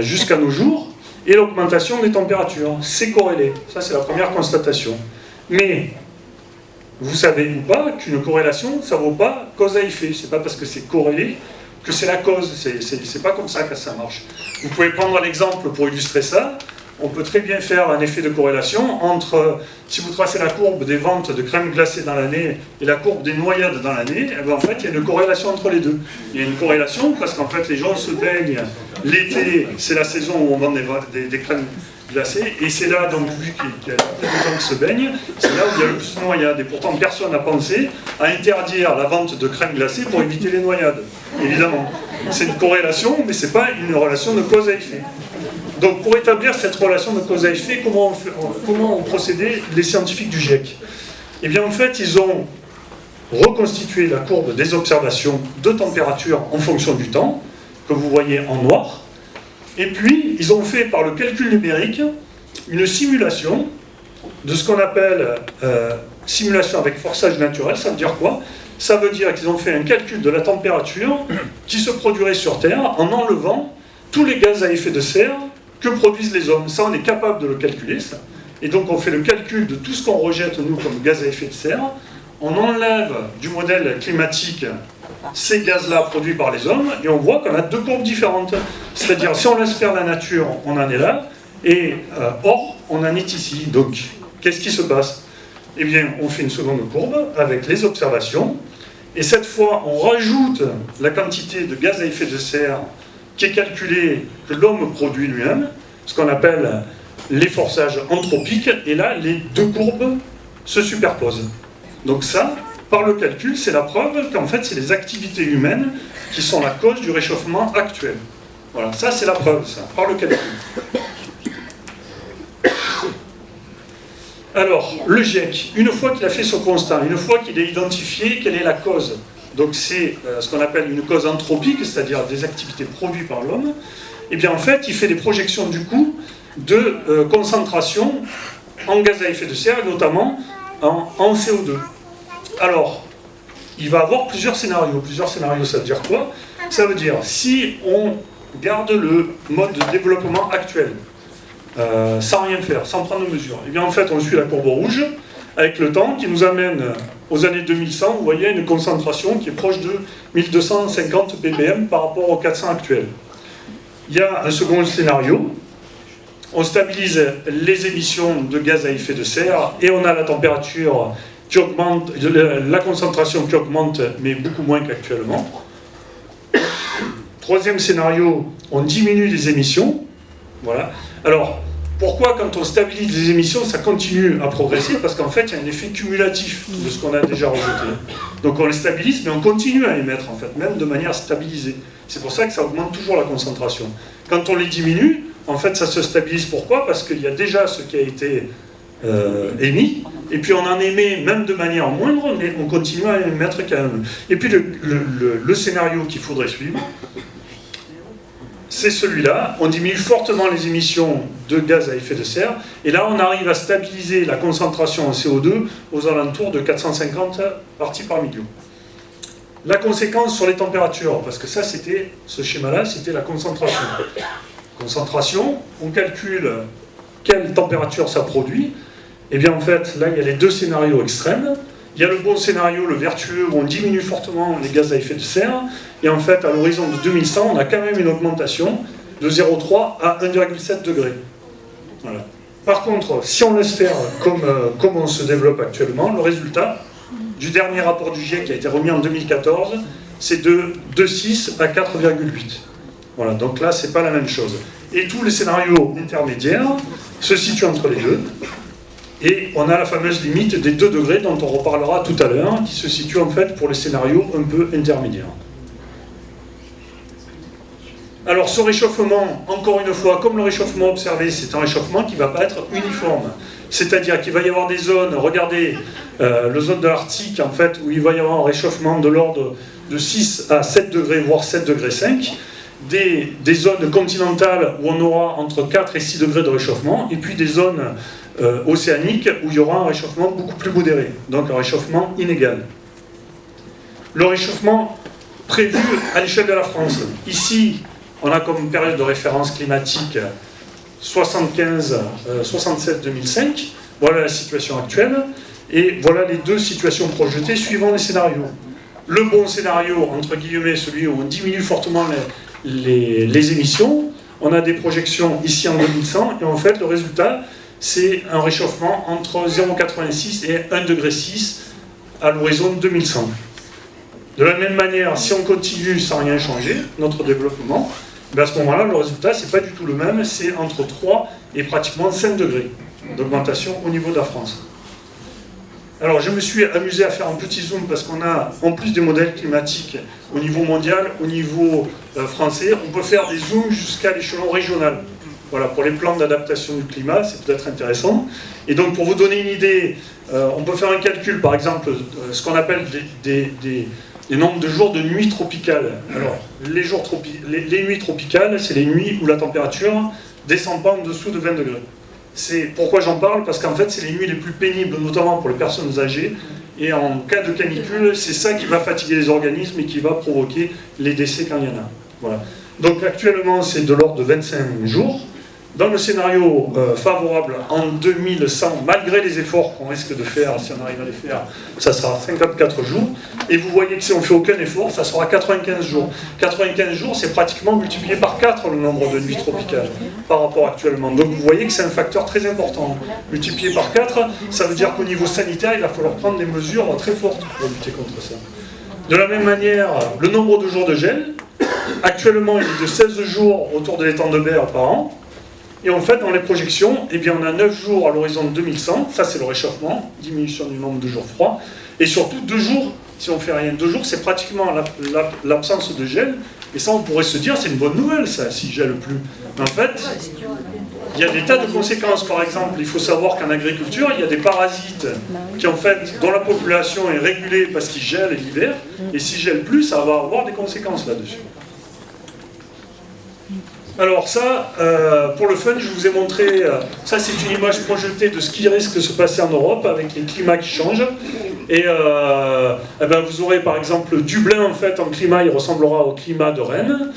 jusqu'à nos jours, et l'augmentation des températures. C'est corrélé. Ça, c'est la première constatation. Mais vous savez ou pas qu'une corrélation, ça ne vaut pas cause à effet. C'est pas parce que c'est corrélé que c'est la cause. C'est pas comme ça que ça marche. Vous pouvez prendre l'exemple pour illustrer ça. On peut très bien faire un effet de corrélation entre, si vous tracez la courbe des ventes de crème glacée dans l'année et la courbe des noyades dans l'année, eh bien en fait, il y a une corrélation entre les deux. Il y a une corrélation parce qu'en fait, les gens se baignent l'été, c'est la saison où on vend des crèmes glacées, et c'est là, donc, vu qu'il y a plus de gens qui se baignent, c'est là où il y a le plus de noyades. Et pourtant, personne n'a pensé à interdire la vente de crème glacée pour éviter les noyades, évidemment. C'est une corrélation, mais ce n'est pas une relation de cause à effet. Donc pour établir cette relation de cause à effet, comment ont procédé les scientifiques du GIEC? Eh bien en fait, ils ont reconstitué la courbe des observations de température en fonction du temps, que vous voyez en noir, et puis ils ont fait par le calcul numérique une simulation de ce qu'on appelle simulation avec forçage naturel. Ça veut dire quoi? Ça veut dire qu'ils ont fait un calcul de la température qui se produirait sur Terre en enlevant tous les gaz à effet de serre que produisent les hommes. Ça, on est capable de le calculer, ça. Et donc, on fait le calcul de tout ce qu'on rejette, nous, comme gaz à effet de serre. On enlève du modèle climatique ces gaz-là produits par les hommes, et on voit qu'on a deux courbes différentes. C'est-à-dire, si on laisse faire la nature, on en est là, et or, on en est ici. Donc, qu'est-ce qui se passe? Eh bien, on fait une seconde courbe avec les observations, et cette fois, on rajoute la quantité de gaz à effet de serre qui est calculé, que l'homme produit lui-même, ce qu'on appelle les forçages anthropiques, et là, les deux courbes se superposent. Donc ça, par le calcul, c'est la preuve qu'en fait, c'est les activités humaines qui sont la cause du réchauffement actuel. Voilà, ça c'est la preuve, ça, par le calcul. Alors, le GIEC, une fois qu'il a fait ce constat, une fois qu'il a identifié quelle est la cause, donc c'est ce qu'on appelle une cause anthropique, c'est-à-dire des activités produites par l'homme, et bien en fait, il fait des projections du coup de concentration en gaz à effet de serre, et notamment en CO2. Alors, il va avoir plusieurs scénarios. Plusieurs scénarios, ça veut dire quoi? Ça veut dire, si on garde le mode de développement actuel, sans rien faire, sans prendre de mesures, et bien en fait, on suit la courbe rouge, avec le temps, qui nous amène aux années 2100, vous voyez, une concentration qui est proche de 1250 ppm par rapport aux 400 actuels. Il y a un second scénario, on stabilise les émissions de gaz à effet de serre et on a la température qui augmente, la concentration qui augmente, mais beaucoup moins qu'actuellement. Troisième scénario, on diminue les émissions. Voilà. Alors, pourquoi quand on stabilise les émissions, ça continue à progresser? Parce qu'en fait, il y a un effet cumulatif de ce qu'on a déjà rejeté. Donc on les stabilise, mais on continue à émettre, en fait, même de manière stabilisée. C'est pour ça que ça augmente toujours la concentration. Quand on les diminue, en fait, ça se stabilise. Pourquoi? Parce qu'il y a déjà ce qui a été émis, et puis on en émet même de manière moindre, mais on continue à émettre quand même. Et puis le scénario qu'il faudrait suivre, c'est celui-là. On diminue fortement les émissions de gaz à effet de serre, et là on arrive à stabiliser la concentration en CO2 aux alentours de 450 parties par million. La conséquence sur les températures, parce que ça c'était, ce schéma-là, c'était la concentration. Concentration, on calcule quelle température ça produit. Et bien en fait, là il y a les deux scénarios extrêmes. Il y a le bon scénario, le vertueux, où on diminue fortement les gaz à effet de serre. Et en fait, à l'horizon de 2100, on a quand même une augmentation de 0,3 à 1,7 degrés. Voilà. Par contre, si on laisse faire comme on se développe actuellement, le résultat du dernier rapport du GIEC qui a été remis en 2014, c'est de 2,6 à 4,8. Voilà, donc là, c'est pas la même chose. Et tous les scénarios intermédiaires se situent entre les deux. Et on a la fameuse limite des 2 degrés dont on reparlera tout à l'heure, qui se situe en fait pour les scénarios un peu intermédiaires. Alors ce réchauffement, encore une fois, comme le réchauffement observé, c'est un réchauffement qui ne va pas être uniforme. C'est-à-dire qu'il va y avoir des zones, regardez, la zone de l'Arctique, en fait, où il va y avoir un réchauffement de l'ordre de 6 à 7 degrés, voire 7 degrés 5. Des zones continentales où on aura entre 4 et 6 degrés de réchauffement, et puis des zones océaniques où il y aura un réchauffement beaucoup plus modéré, donc un réchauffement inégal. Le réchauffement prévu à l'échelle de la France. Ici, on a comme période de référence climatique 67-2005. Voilà la situation actuelle. Et voilà les deux situations projetées suivant les scénarios. Le bon scénario, entre guillemets, celui où on diminue fortement les émissions. On a des projections ici en 2100. Et en fait, le résultat, c'est un réchauffement entre 0,86 et 1,6 degré à l'horizon 2100. De la même manière, si on continue sans rien changer, notre développement, ben à ce moment-là, le résultat, c'est pas du tout le même, c'est entre 3 et pratiquement 5 degrés d'augmentation au niveau de la France. Alors, je me suis amusé à faire un petit zoom parce qu'on a, en plus des modèles climatiques au niveau mondial, au niveau français, on peut faire des zooms jusqu'à l'échelon régional. Voilà, pour les plans d'adaptation du climat, c'est peut-être intéressant. Et donc, pour vous donner une idée, on peut faire un calcul, par exemple, ce qu'on appelle des nombres de jours de nuits tropicales. Alors, les nuits tropicales, c'est les nuits où la température descend pas en dessous de 20 degrés. C'est pourquoi j'en parle, parce qu'en fait, c'est les nuits les plus pénibles, notamment pour les personnes âgées. Et en cas de canicule, c'est ça qui va fatiguer les organismes et qui va provoquer les décès quand il y en a. Voilà. Donc, actuellement, c'est de l'ordre de 25 jours. Dans le scénario favorable en 2100, malgré les efforts qu'on risque de faire, si on arrive à les faire, ça sera 54 jours. Et vous voyez que si on ne fait aucun effort, ça sera 95 jours. 95 jours, c'est pratiquement multiplié par 4 le nombre de nuits tropicales par rapport actuellement. Donc vous voyez que c'est un facteur très important. Multiplié par 4, ça veut dire qu'au niveau sanitaire, il va falloir prendre des mesures très fortes pour lutter contre ça. De la même manière, le nombre de jours de gel, actuellement il est de 16 jours autour de l'étang de Berre par an. Et en fait, dans les projections, eh bien, on a 9 jours à l'horizon de 2100, ça c'est le réchauffement, diminution du nombre de jours froids, et surtout 2 jours, si on ne fait rien, 2 jours, c'est pratiquement l'absence de gel, et ça on pourrait se dire, c'est une bonne nouvelle ça, s'il ne gèle plus. Mais en fait, il y a des tas de conséquences. Par exemple, il faut savoir qu'en agriculture, il y a des parasites qui, en fait, dont la population est régulée parce qu'ils gèlent l'hiver, et s'ils gèlent plus, ça va avoir des conséquences là-dessus. Alors ça, pour le fun, je vous ai montré, ça c'est une image projetée de ce qui risque de se passer en Europe avec les climats qui changent. Et, eh ben, vous aurez par exemple Dublin en fait en climat, il ressemblera au climat de Rennes.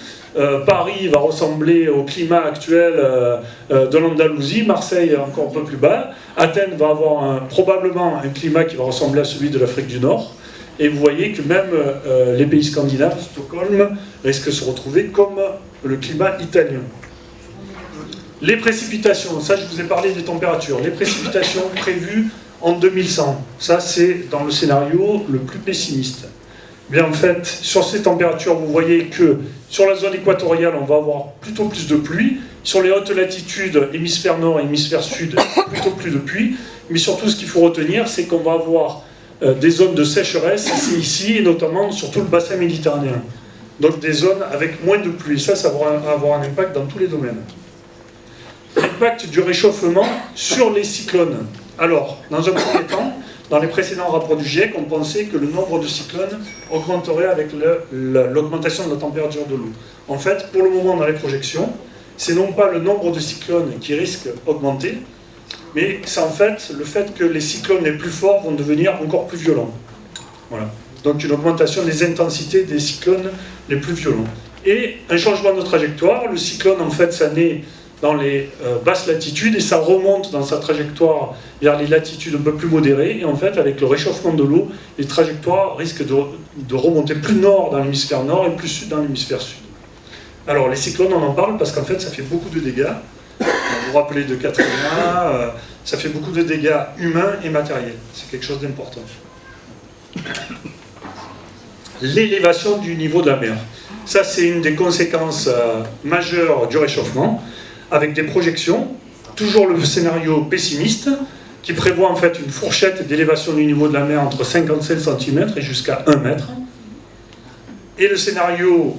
Paris va ressembler au climat actuel de l'Andalousie, Marseille encore un peu plus bas. Athènes va avoir probablement un climat qui va ressembler à celui de l'Afrique du Nord. Et vous voyez que même les pays scandinaves, Stockholm, risquent de se retrouver comme le climat italien. Les précipitations, ça je vous ai parlé des températures. Les précipitations prévues en 2100, ça c'est dans le scénario le plus pessimiste. Bien en fait, sur ces températures, vous voyez que sur la zone équatoriale, on va avoir plutôt plus de pluie. Sur les hautes latitudes, hémisphère nord et hémisphère sud, plutôt plus de pluie. Mais surtout, ce qu'il faut retenir, c'est qu'on va avoir des zones de sécheresse ici, et notamment sur tout le bassin méditerranéen. Donc des zones avec moins de pluie. Ça va avoir un impact dans tous les domaines. L'impact du réchauffement sur les cyclones. Alors, dans un premier temps, dans les précédents rapports du GIEC, on pensait que le nombre de cyclones augmenterait avec l'augmentation de la température de l'eau. En fait, pour le moment, dans les projections, c'est non pas le nombre de cyclones qui risque d'augmenter, mais c'est en fait le fait que les cyclones les plus forts vont devenir encore plus violents. Voilà. Donc une augmentation des intensités des cyclones les plus violents. Et un changement de trajectoire, le cyclone en fait ça naît dans les basses latitudes et ça remonte dans sa trajectoire vers les latitudes un peu plus modérées. Et en fait avec le réchauffement de l'eau, les trajectoires risquent de remonter plus nord dans l'hémisphère nord et plus sud dans l'hémisphère sud. Alors les cyclones on en parle parce qu'en fait ça fait beaucoup de dégâts. Vous vous rappelez de Katrina, ça fait beaucoup de dégâts humains et matériels. C'est quelque chose d'important. L'élévation du niveau de la mer. Ça, c'est une des conséquences majeures du réchauffement, avec des projections, toujours le scénario pessimiste, qui prévoit en fait une fourchette d'élévation du niveau de la mer entre 57 cm et jusqu'à 1 mètre. Et le scénario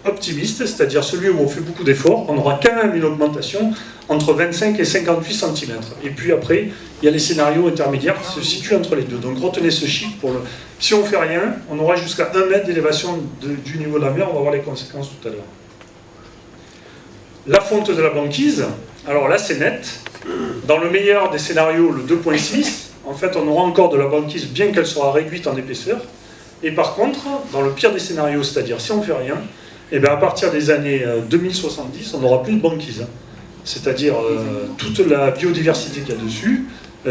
optimiste, c'est-à-dire celui où on fait beaucoup d'efforts, on aura quand même une augmentation entre 25 et 58 cm. Et puis après, il y a les scénarios intermédiaires qui se situent entre les deux. Donc retenez ce chiffre. Si on ne fait rien, on aura jusqu'à 1 mètre d'élévation du niveau de la mer, on va voir les conséquences tout à l'heure. La fonte de la banquise, alors là c'est net. Dans le meilleur des scénarios, le 2.6, en fait on aura encore de la banquise bien qu'elle sera réduite en épaisseur. Et par contre, dans le pire des scénarios, c'est-à-dire si on ne fait rien, et bien à partir des années 2070, on n'aura plus de banquise. C'est-à-dire toute la biodiversité qu'il y a dessus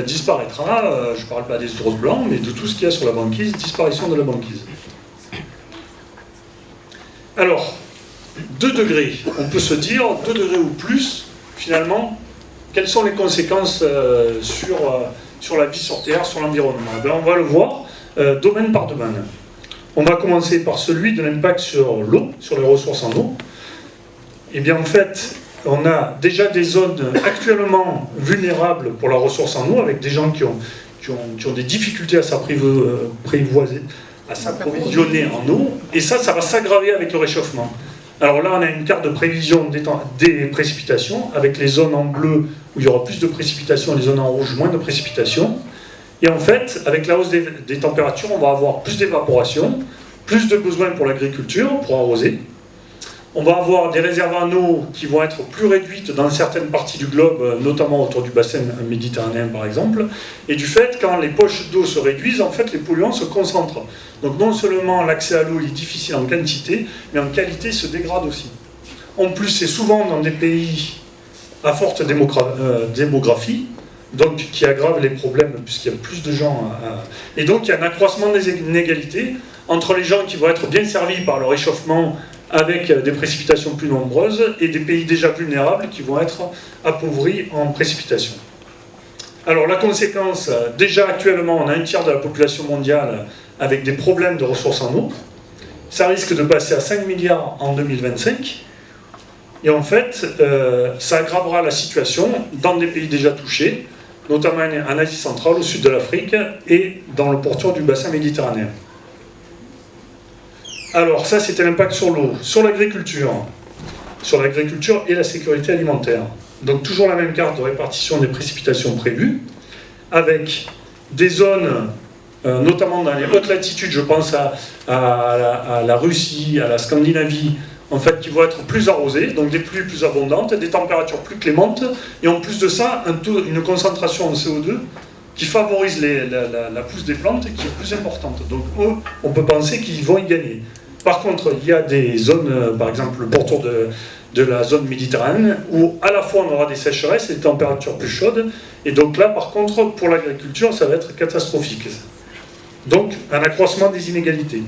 disparaîtra. Je ne parle pas des ours blancs, mais de tout ce qu'il y a sur la banquise, disparition de la banquise. Alors, 2 degrés, on peut se dire 2 degrés ou plus, finalement, quelles sont les conséquences sur la vie sur Terre, sur l'environnement? On va le voir domaine par domaine. On va commencer par celui de l'impact sur l'eau, sur les ressources en eau. Eh bien, en fait, on a déjà des zones actuellement vulnérables pour la ressource en eau, avec des gens qui ont des difficultés à s'approvisionner en eau. Et ça va s'aggraver avec le réchauffement. Alors là, on a une carte de prévision des précipitations, avec les zones en bleu où il y aura plus de précipitations et les zones en rouge moins de précipitations. Et en fait, avec la hausse des températures, on va avoir plus d'évaporation, plus de besoins pour l'agriculture, pour arroser. On va avoir des réserves en eau qui vont être plus réduites dans certaines parties du globe, notamment autour du bassin méditerranéen par exemple. Et du fait, quand les poches d'eau se réduisent, en fait, les polluants se concentrent. Donc non seulement l'accès à l'eau est difficile en quantité, mais en qualité se dégrade aussi. En plus, c'est souvent dans des pays à forte démographie, donc qui aggrave les problèmes puisqu'il y a plus de gens et donc il y a un accroissement des inégalités entre les gens qui vont être bien servis par le réchauffement avec des précipitations plus nombreuses et des pays déjà vulnérables qui vont être appauvris en précipitations. Alors la conséquence, déjà actuellement on a 1/3 de la population mondiale avec des problèmes de ressources en eau, ça risque de passer à 5 milliards en 2025. Et en fait, ça aggravera la situation dans des pays déjà touchés, notamment en Asie centrale, au sud de l'Afrique et dans le pourtour du bassin méditerranéen. Alors, ça c'était l'impact sur l'eau, sur l'agriculture et la sécurité alimentaire. Donc toujours la même carte de répartition des précipitations prévues, avec des zones, notamment dans les hautes latitudes, je pense à la Russie, à la Scandinavie, en fait, qui vont être plus arrosées, donc des pluies plus abondantes, des températures plus clémentes, et en plus de ça, une concentration en CO2 qui favorise la pousse des plantes et qui est plus importante. Donc eux, on peut penser qu'ils vont y gagner. Par contre, il y a des zones, par exemple le pourtour de la zone méditerranéenne, où à la fois on aura des sécheresses et des températures plus chaudes, et donc là, par contre, pour l'agriculture, ça va être catastrophique. Donc, un accroissement des inégalités.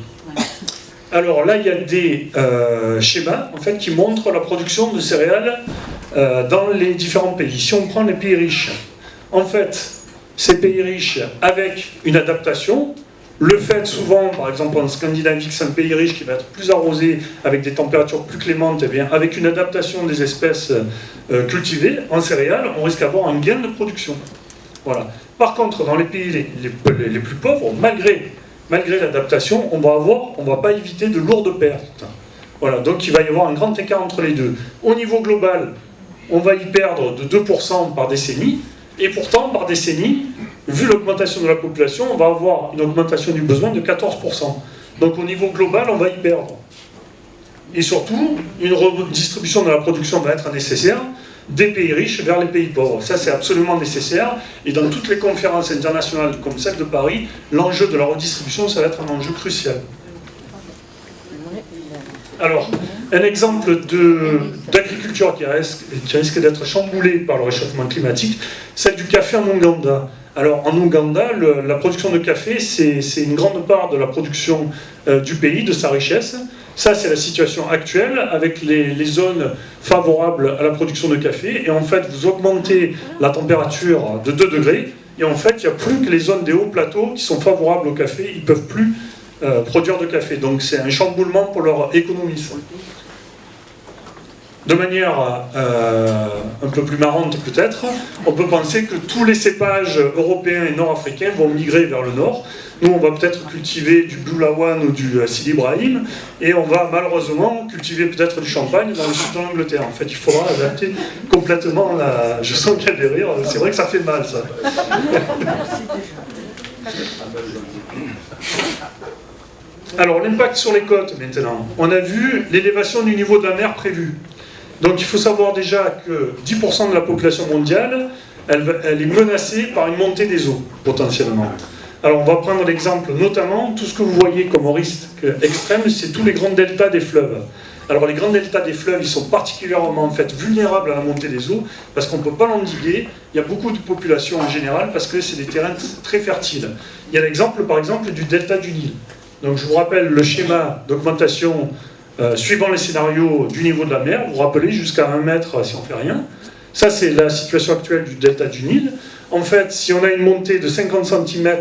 Alors là, il y a des schémas, en fait, qui montrent la production de céréales dans les différents pays. Si on prend les pays riches, en fait, ces pays riches, avec une adaptation, le fait souvent, par exemple en Scandinavie, que c'est un pays riche qui va être plus arrosé, avec des températures plus clémentes, et bien, avec une adaptation des espèces cultivées en céréales, on risque d'avoir un gain de production. Voilà. Par contre, dans les pays les plus pauvres, malgré l'adaptation, on va pas éviter de lourdes pertes. Voilà. Donc il va y avoir un grand écart entre les deux. Au niveau global, on va y perdre de 2% par décennie, et pourtant, par décennie, vu l'augmentation de la population, on va avoir une augmentation du besoin de 14%. Donc au niveau global, on va y perdre. Et surtout, une redistribution de la production va être nécessaire des pays riches vers les pays pauvres. Ça, c'est absolument nécessaire. Et dans toutes les conférences internationales comme celle de Paris, l'enjeu de la redistribution, ça va être un enjeu crucial. Alors, un exemple d'agriculture qui risque d'être chamboulée par le réchauffement climatique, celle du café en Ouganda. Alors, en Ouganda, la production de café, c'est une grande part de la production du pays, de sa richesse. Ça, c'est la situation actuelle, avec les zones favorables à la production de café. Et en fait, vous augmentez la température de 2 degrés, et en fait, il n'y a plus que les zones des hauts plateaux qui sont favorables au café. Ils ne peuvent plus produire de café. Donc c'est un chamboulement pour leur économie. De manière un peu plus marrante peut-être, on peut penser que tous les cépages européens et nord-africains vont migrer vers le nord. Nous, on va peut-être cultiver du Blue Lawan ou du Sidi Ibrahim, et on va malheureusement cultiver peut-être du champagne dans le sud de l'Angleterre. En fait, il faudra adapter complètement la... Je sens qu'il y a des rires, c'est vrai que ça fait mal, ça. Alors, l'impact sur les côtes, maintenant. On a vu l'élévation du niveau de la mer prévue. Donc, il faut savoir déjà que 10% de la population mondiale, elle est menacée par une montée des eaux, potentiellement. Alors, on va prendre l'exemple, notamment, tout ce que vous voyez comme risque extrême, c'est tous les grands deltas des fleuves. Alors, les grands deltas des fleuves, ils sont particulièrement, en fait, vulnérables à la montée des eaux, parce qu'on ne peut pas l'endiguer. Il y a beaucoup de populations en général, parce que c'est des terrains très fertiles. Il y a l'exemple, par exemple, du delta du Nil. Donc je vous rappelle le schéma d'augmentation suivant les scénarios du niveau de la mer. Vous vous rappelez, jusqu'à 1 mètre si on ne fait rien. Ça, c'est la situation actuelle du delta du Nil. En fait, si on a une montée de 50 cm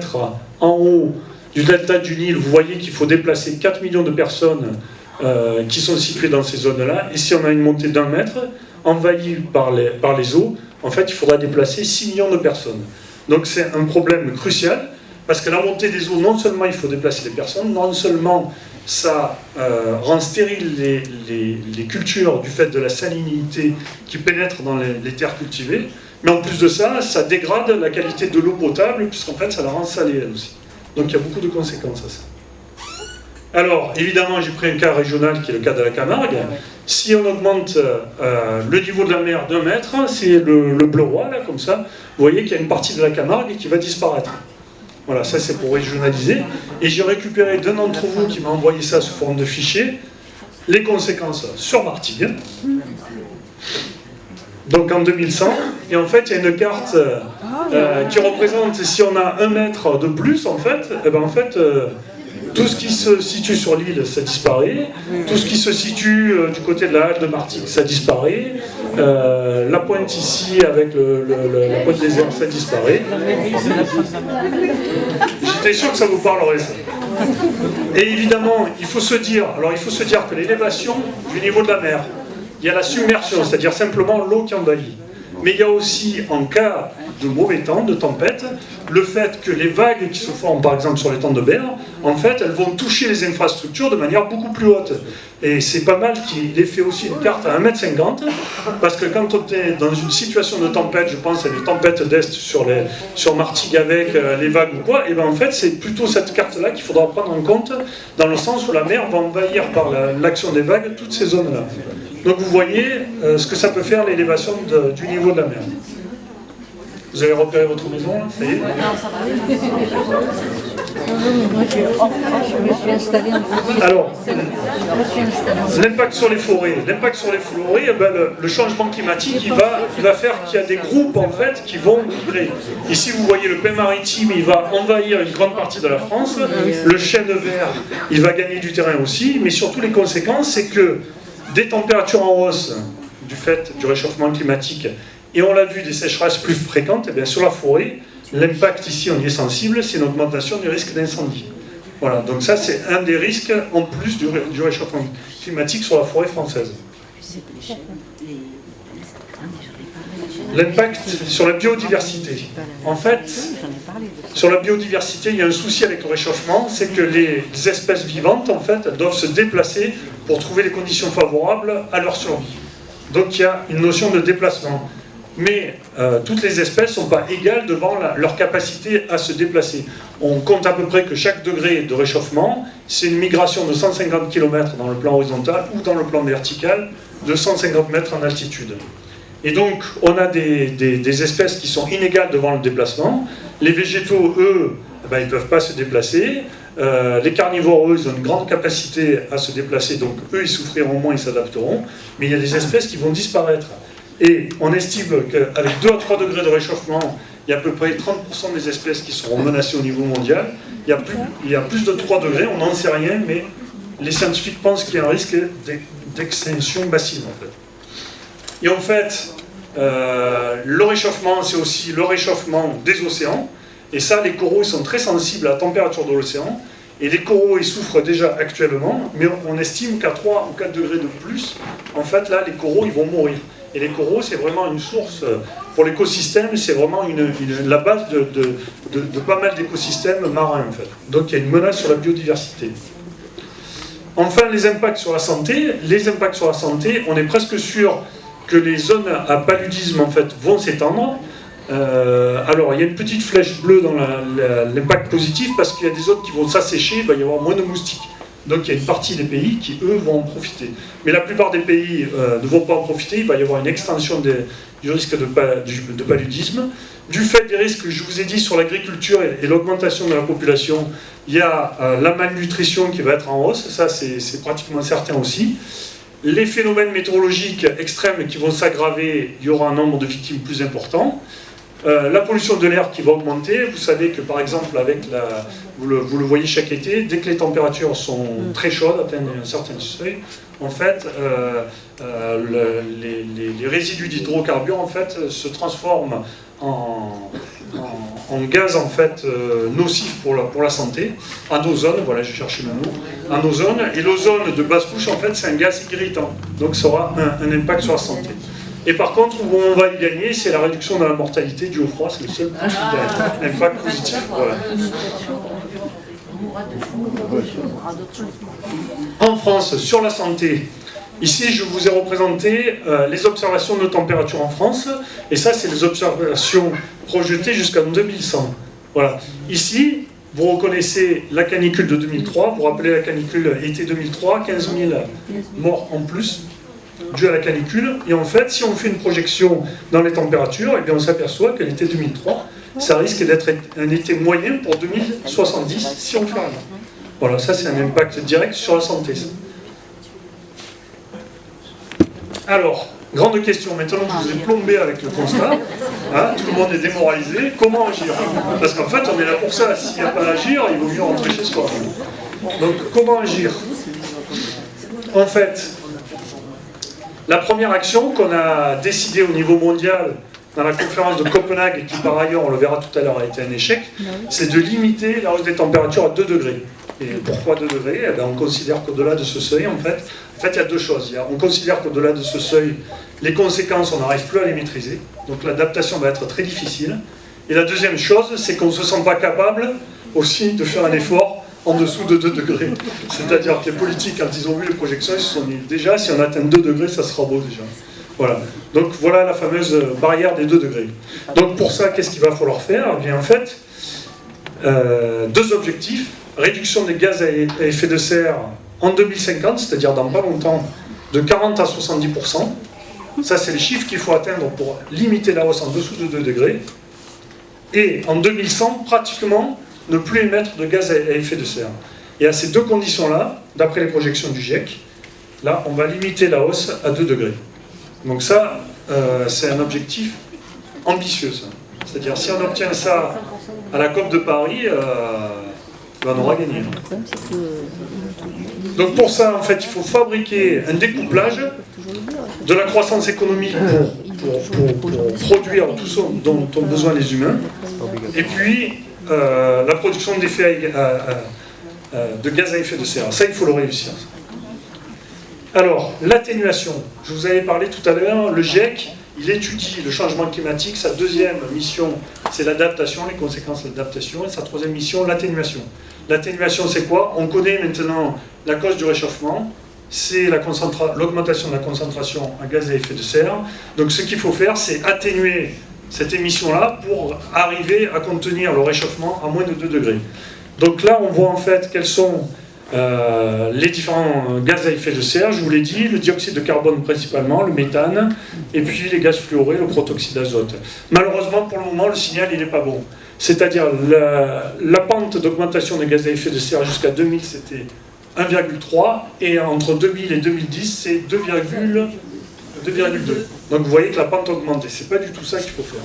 en haut du delta du Nil, vous voyez qu'il faut déplacer 4 millions de personnes qui sont situées dans ces zones-là. Et si on a une montée d'1 mètre, envahie par les eaux, en fait, il faudra déplacer 6 millions de personnes. Donc c'est un problème crucial. Parce que la montée des eaux, non seulement il faut déplacer les personnes, non seulement ça rend stériles les cultures du fait de la salinité qui pénètre dans les terres cultivées, mais en plus de ça, ça dégrade la qualité de l'eau potable, puisqu'en fait ça la rend salée elle aussi. Donc il y a beaucoup de conséquences à ça. Alors, évidemment, j'ai pris un cas régional qui est le cas de la Camargue. Si on augmente le niveau de la mer d'1 mètre, c'est le bleu roi, là, comme ça, vous voyez qu'il y a une partie de la Camargue qui va disparaître. Voilà, ça c'est pour régionaliser. Et j'ai récupéré d'un d'entre vous qui m'a envoyé ça sous forme de fichier, les conséquences sur Martigues. Donc en 2100, et en fait il y a une carte qui représente, si on a 1 mètre de plus, en fait, tout ce qui se situe sur l'île, ça disparaît. Tout ce qui se situe du côté de la halte de Martigues, ça disparaît. La pointe ici, avec la pointe des airs, ça disparaît. J'étais sûr que ça vous parlerait, ça. Et évidemment, il faut se dire que l'élévation du niveau de la mer, il y a la submersion, c'est-à-dire simplement l'eau qui envahit. Mais il y a aussi, en cas de mauvais temps, de tempête, le fait que les vagues qui se forment par exemple sur les temps de mer, en fait elles vont toucher les infrastructures de manière beaucoup plus haute. Et c'est pas mal qu'il ait fait aussi une carte à 1,50 m, parce que quand on est dans une situation de tempête, je pense à des tempêtes d'Est sur Martigues avec les vagues ou quoi, et bien en fait c'est plutôt cette carte-là qu'il faudra prendre en compte, dans le sens où la mer va envahir par l'action des vagues toutes ces zones-là. Donc vous voyez ce que ça peut faire l'élévation du niveau de la mer. Vous avez repéré votre maison, là, ça y est? Non, ça va. Moi, je me suis installée en France. Alors, l'impact sur les forêts. L'impact sur les forêts, eh ben, le changement climatique, il va faire qu'il y a des groupes en fait qui vont migrer. Ici, vous voyez le pin maritime, il va envahir une grande partie de la France. Le chêne vert, il va gagner du terrain aussi. Mais surtout, les conséquences, c'est que des températures en hausse du fait du réchauffement climatique, et on l'a vu, des sécheresses plus fréquentes, et bien sur la forêt, l'impact ici, on y est sensible, c'est une augmentation du risque d'incendie. Voilà, donc ça c'est un des risques en plus du réchauffement climatique sur la forêt française. L'impact sur la biodiversité. En fait, sur la biodiversité, il y a un souci avec le réchauffement, c'est que les espèces vivantes, en fait, elles doivent se déplacer pour trouver les conditions favorables à leur survie. Donc il y a une notion de déplacement. Mais toutes les espèces ne sont pas égales devant leur capacité à se déplacer. On compte à peu près que chaque degré de réchauffement, c'est une migration de 150 km dans le plan horizontal ou dans le plan vertical de 150 mètres en altitude. Et donc, on a des espèces qui sont inégales devant le déplacement. Les végétaux, eux, ben, ils ne peuvent pas se déplacer. Les carnivores, eux, ils ont une grande capacité à se déplacer, donc eux, ils souffriront moins, ils s'adapteront. Mais il y a des espèces qui vont disparaître. Et on estime qu'avec 2 à 3 degrés de réchauffement, il y a à peu près 30% des espèces qui seront menacées au niveau mondial. Il y a plus de 3 degrés, on n'en sait rien, mais les scientifiques pensent qu'il y a un risque d'extinction massive, en fait. Et en fait, le réchauffement, c'est aussi le réchauffement des océans. Et ça, les coraux, ils sont très sensibles à la température de l'océan. Et les coraux, ils souffrent déjà actuellement, mais on estime qu'à 3 ou 4 degrés de plus, en fait, là, les coraux, ils vont mourir. Et les coraux, c'est vraiment une source, pour l'écosystème, c'est vraiment la base de pas mal d'écosystèmes marins, en fait. Donc il y a une menace sur la biodiversité. Enfin, les impacts sur la santé. Les impacts sur la santé, on est presque sûr que les zones à paludisme, en fait, vont s'étendre. Alors, il y a une petite flèche bleue dans l'impact positif, parce qu'il y a des zones qui vont s'assécher, il va y avoir moins de moustiques. Donc il y a une partie des pays qui, eux, vont en profiter. Mais la plupart des pays ne vont pas en profiter, il va y avoir une extension du risque de paludisme. Du fait des risques que je vous ai dit sur l'agriculture et l'augmentation de la population, il y a la malnutrition qui va être en hausse, ça c'est pratiquement certain aussi. Les phénomènes météorologiques extrêmes qui vont s'aggraver, il y aura un nombre de victimes plus important. La pollution de l'air qui va augmenter. Vous savez que par exemple, vous le voyez chaque été, dès que les températures sont très chaudes, atteignent un certain seuil, en fait, les résidus d'hydrocarbures en fait, se transforment en gaz en fait, nocif pour la santé, en ozone, voilà j'ai cherché le mot, en ozone, et l'ozone de basse couche en fait c'est un gaz irritant, donc ça aura un impact sur la santé. Et par contre, où on va y gagner, c'est la réduction de la mortalité due au froid, c'est le seul impact positif. Voilà. En France, sur la santé, ici je vous ai représenté les observations de température en France, et ça c'est les observations projetées jusqu'en 2100. Voilà. Ici, vous reconnaissez la canicule de 2003, vous vous rappelez la canicule été 2003, 15 000 morts en plus, dû à la canicule, et en fait, si on fait une projection dans les températures, eh bien on s'aperçoit que l'été 2003, ça risque d'être un été moyen pour 2070 si on fait rien. Voilà, ça c'est un impact direct sur la santé. Alors, grande question, maintenant que je vous ai plombé avec le constat, hein, tout le monde est démoralisé, comment agir? Parce qu'en fait, on est là pour ça, s'il n'y a pas à agir, il vaut mieux rentrer chez soi. Donc, comment agir? En fait, la première action qu'on a décidée au niveau mondial dans la conférence de Copenhague, et qui par ailleurs, on le verra tout à l'heure, a été un échec, c'est de limiter la hausse des températures à 2 degrés. Et pourquoi 2 degrés? Eh bien, on considère qu'au-delà de ce seuil, en fait, il y a deux choses. On considère qu'au-delà de ce seuil, les conséquences, on n'arrive plus à les maîtriser. Donc l'adaptation va être très difficile. Et la deuxième chose, c'est qu'on ne se sent pas capable aussi de faire un effort en dessous de 2 degrés. C'est-à-dire que les politiques, quand ils ont vu les projections, ils se sont dit déjà, si on atteint 2 degrés, ça sera beau déjà. Voilà. Donc voilà la fameuse barrière des 2 degrés. Donc pour ça, qu'est-ce qu'il va falloir faire? Eh bien en fait, 2 objectifs. Réduction des gaz à effet de serre en 2050, c'est-à-dire dans pas longtemps, de 40 à 70%. Ça, c'est les chiffres qu'il faut atteindre pour limiter la hausse en dessous de 2 degrés. Et en 2100, pratiquement, ne plus émettre de gaz à effet de serre. Et à ces 2 conditions-là, d'après les projections du GIEC, là, on va limiter la hausse à 2 degrés. Donc ça, c'est un objectif ambitieux, ça. C'est-à-dire, si on obtient ça à la COP de Paris, on aura gagné. Donc pour ça, en fait, il faut fabriquer un découplage de la croissance économique pour produire tout ce dont ont besoin les humains, et puis la production de gaz à effet de serre. Ça, il faut le réussir. Alors, l'atténuation. Je vous avais parlé tout à l'heure, le GIEC, il étudie le changement climatique. Sa deuxième mission, c'est l'adaptation, les conséquences de l'adaptation, et sa troisième mission, l'atténuation. L'atténuation, c'est quoi? On connaît maintenant la cause du réchauffement, c'est l'augmentation de la concentration en gaz à effet de serre. Donc ce qu'il faut faire, c'est atténuer cette émission-là pour arriver à contenir le réchauffement à moins de 2 degrés. Donc là, on voit en fait quels sont les différents gaz à effet de serre. Je vous l'ai dit, le dioxyde de carbone principalement, le méthane, et puis les gaz fluorés, le protoxyde d'azote. Malheureusement, pour le moment, le signal, il n'est pas bon. C'est-à-dire, la pente d'augmentation des gaz à effet de serre jusqu'à 2000, c'était 1,3, et entre 2000 et 2010, c'est 2,2. Donc vous voyez que la pente a augmenté. C'est pas du tout ça qu'il faut faire.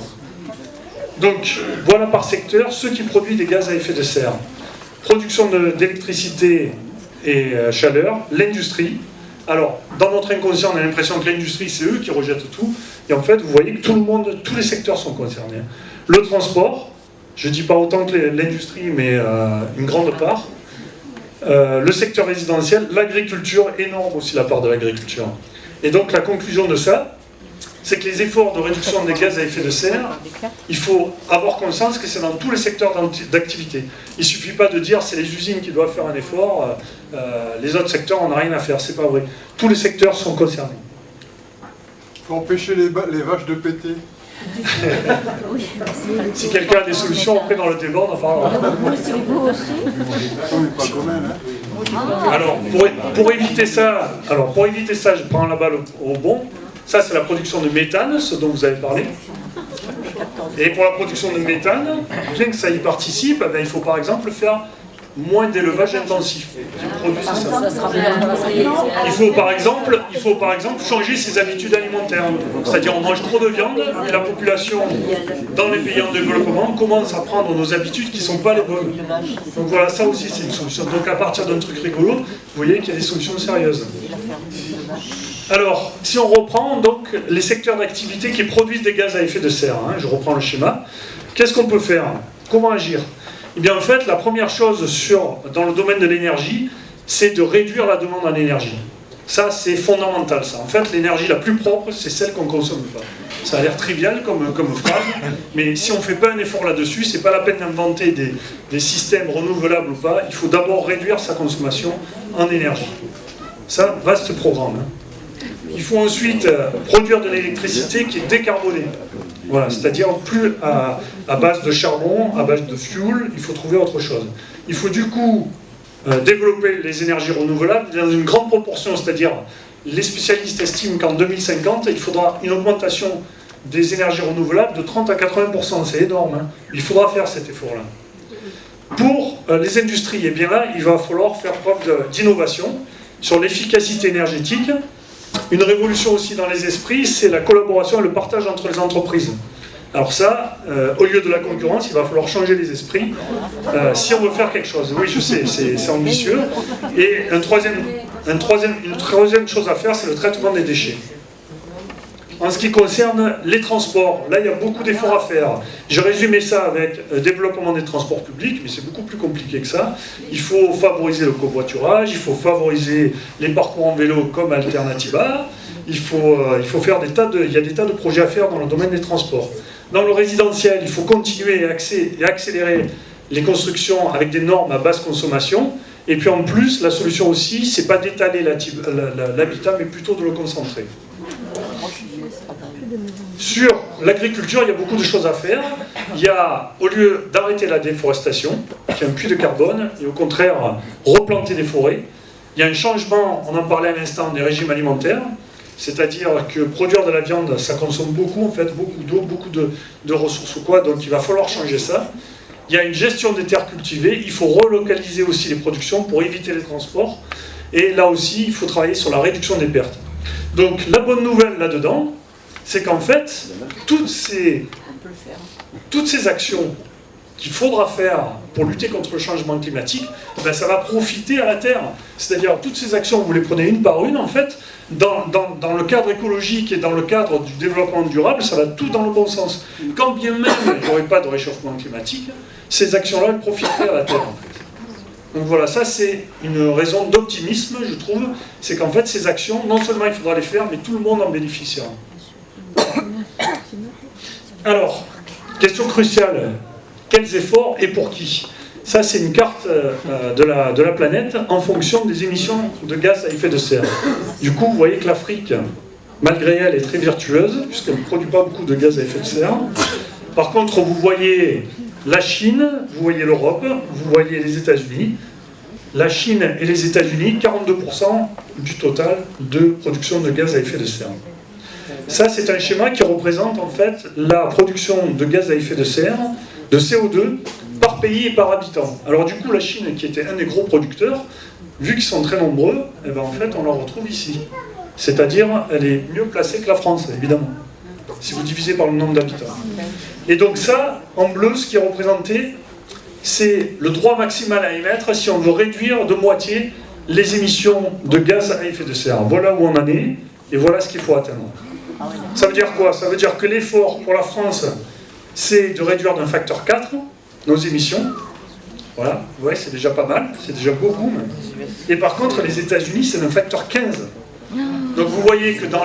Donc, voilà par secteur ceux qui produisent des gaz à effet de serre. Production d'électricité et chaleur, l'industrie. Alors, dans notre inconscient, on a l'impression que l'industrie, c'est eux qui rejettent tout. Et en fait, vous voyez que tous les secteurs sont concernés. Le transport, je ne dis pas autant que l'industrie, mais une grande part. Le secteur résidentiel, l'agriculture, énorme aussi la part de l'agriculture. Et donc, la conclusion de ça, c'est que les efforts de réduction des gaz à effet de serre, il faut avoir conscience que c'est dans tous les secteurs d'activité. Il ne suffit pas de dire c'est les usines qui doivent faire un effort, les autres secteurs, on n'a rien à faire, c'est pas vrai. Tous les secteurs sont concernés. Il faut empêcher les vaches de péter. Si quelqu'un a des solutions, après dans le débat, on en parlera. Alors, pour éviter ça, je prends la balle au bon. Ça, c'est la production de méthane, ce dont vous avez parlé. Et pour la production de méthane, bien que ça y participe, eh bien, il faut par exemple faire moins d'élevage intensif. Il faut par exemple changer ses habitudes alimentaires. C'est-à-dire on mange trop de viande et la population dans les pays en développement commence à prendre nos habitudes qui ne sont pas les bonnes. Donc voilà, ça aussi c'est une solution. Donc à partir d'un truc rigolo, vous voyez qu'il y a des solutions sérieuses. Alors, si on reprend donc les secteurs d'activité qui produisent des gaz à effet de serre, hein, je reprends le schéma, qu'est-ce qu'on peut faire? Comment agir? Eh bien en fait, la première chose dans le domaine de l'énergie, c'est de réduire la demande en énergie. Ça, c'est fondamental, ça. En fait, l'énergie la plus propre, c'est celle qu'on ne consomme pas. Ça a l'air trivial comme phrase, mais si on ne fait pas un effort là-dessus, c'est pas la peine d'inventer des systèmes renouvelables ou pas. Il faut d'abord réduire sa consommation en énergie. Ça, vaste programme. Hein. Il faut ensuite produire de l'électricité qui est décarbonée. Voilà, c'est-à-dire plus à base de charbon, à base de fuel, il faut trouver autre chose. Il faut du coup développer les énergies renouvelables dans une grande proportion, c'est-à-dire les spécialistes estiment qu'en 2050, il faudra une augmentation des énergies renouvelables de 30 à 80%, c'est énorme. Hein. Il faudra faire cet effort-là. Pour les industries, eh bien là, il va falloir faire preuve d'innovation sur l'efficacité énergétique. Une révolution aussi dans les esprits, c'est la collaboration et le partage entre les entreprises. Alors ça, au lieu de la concurrence, il va falloir changer les esprits si on veut faire quelque chose. Oui, je sais, c'est ambitieux. Et une troisième chose à faire, c'est le traitement des déchets. En ce qui concerne les transports, là il y a beaucoup d'efforts à faire. J'ai résumé ça avec développement des transports publics, mais c'est beaucoup plus compliqué que ça. Il faut favoriser le covoiturage, il faut favoriser les parcours en vélo comme alternativa. Il y a des tas de projets à faire dans le domaine des transports. Dans le résidentiel, il faut continuer et accélérer les constructions avec des normes à basse consommation. Et puis en plus, la solution aussi, c'est pas d'étaler l'habitat, mais plutôt de le concentrer. Sur l'agriculture, il y a beaucoup de choses à faire. Il y a, au lieu d'arrêter la déforestation, qui est un puits de carbone, et au contraire, replanter des forêts. Il y a un changement, on en parlait à l'instant, des régimes alimentaires. C'est-à-dire que produire de la viande, ça consomme beaucoup, en fait, beaucoup d'eau, beaucoup de ressources ou quoi, donc il va falloir changer ça. Il y a une gestion des terres cultivées, il faut relocaliser aussi les productions pour éviter les transports. Et là aussi, il faut travailler sur la réduction des pertes. Donc la bonne nouvelle là-dedans, c'est qu'en fait, toutes ces actions qu'il faudra faire pour lutter contre le changement climatique, ben ça va profiter à la Terre. C'est-à-dire, toutes ces actions, vous les prenez une par une, en fait, dans le cadre écologique et dans le cadre du développement durable, ça va tout dans le bon sens. Quand bien même il n'y aurait pas de réchauffement climatique, ces actions-là, elles profiteraient à la Terre, en fait. Donc voilà, ça c'est une raison d'optimisme, je trouve, c'est qu'en fait, ces actions, non seulement il faudra les faire, mais tout le monde en bénéficiera. Alors, question cruciale. Quels efforts et pour qui? Ça, c'est une carte de la planète en fonction des émissions de gaz à effet de serre. Du coup, vous voyez que l'Afrique, malgré elle, est très vertueuse, puisqu'elle ne produit pas beaucoup de gaz à effet de serre. Par contre, vous voyez la Chine, vous voyez l'Europe, vous voyez les États-Unis. La Chine et les États-Unis, 42% du total de production de gaz à effet de serre. Ça, c'est un schéma qui représente en fait la production de gaz à effet de serre, de CO2, par pays et par habitant. Alors du coup, la Chine, qui était un des gros producteurs, vu qu'ils sont très nombreux, eh ben, en fait, on la retrouve ici. C'est-à-dire, elle est mieux placée que la France, évidemment, si vous divisez par le nombre d'habitants. Et donc ça, en bleu, ce qui est représenté, c'est le droit maximal à émettre si on veut réduire de moitié les émissions de gaz à effet de serre. Voilà où on en est, et voilà ce qu'il faut atteindre. Ça veut dire quoi? Ça veut dire que l'effort pour la France, c'est de réduire d'un facteur 4 nos émissions. Voilà, ouais, c'est déjà pas mal, c'est déjà beaucoup même. Et par contre, les États-Unis, c'est d'un facteur 15. Donc vous voyez que dans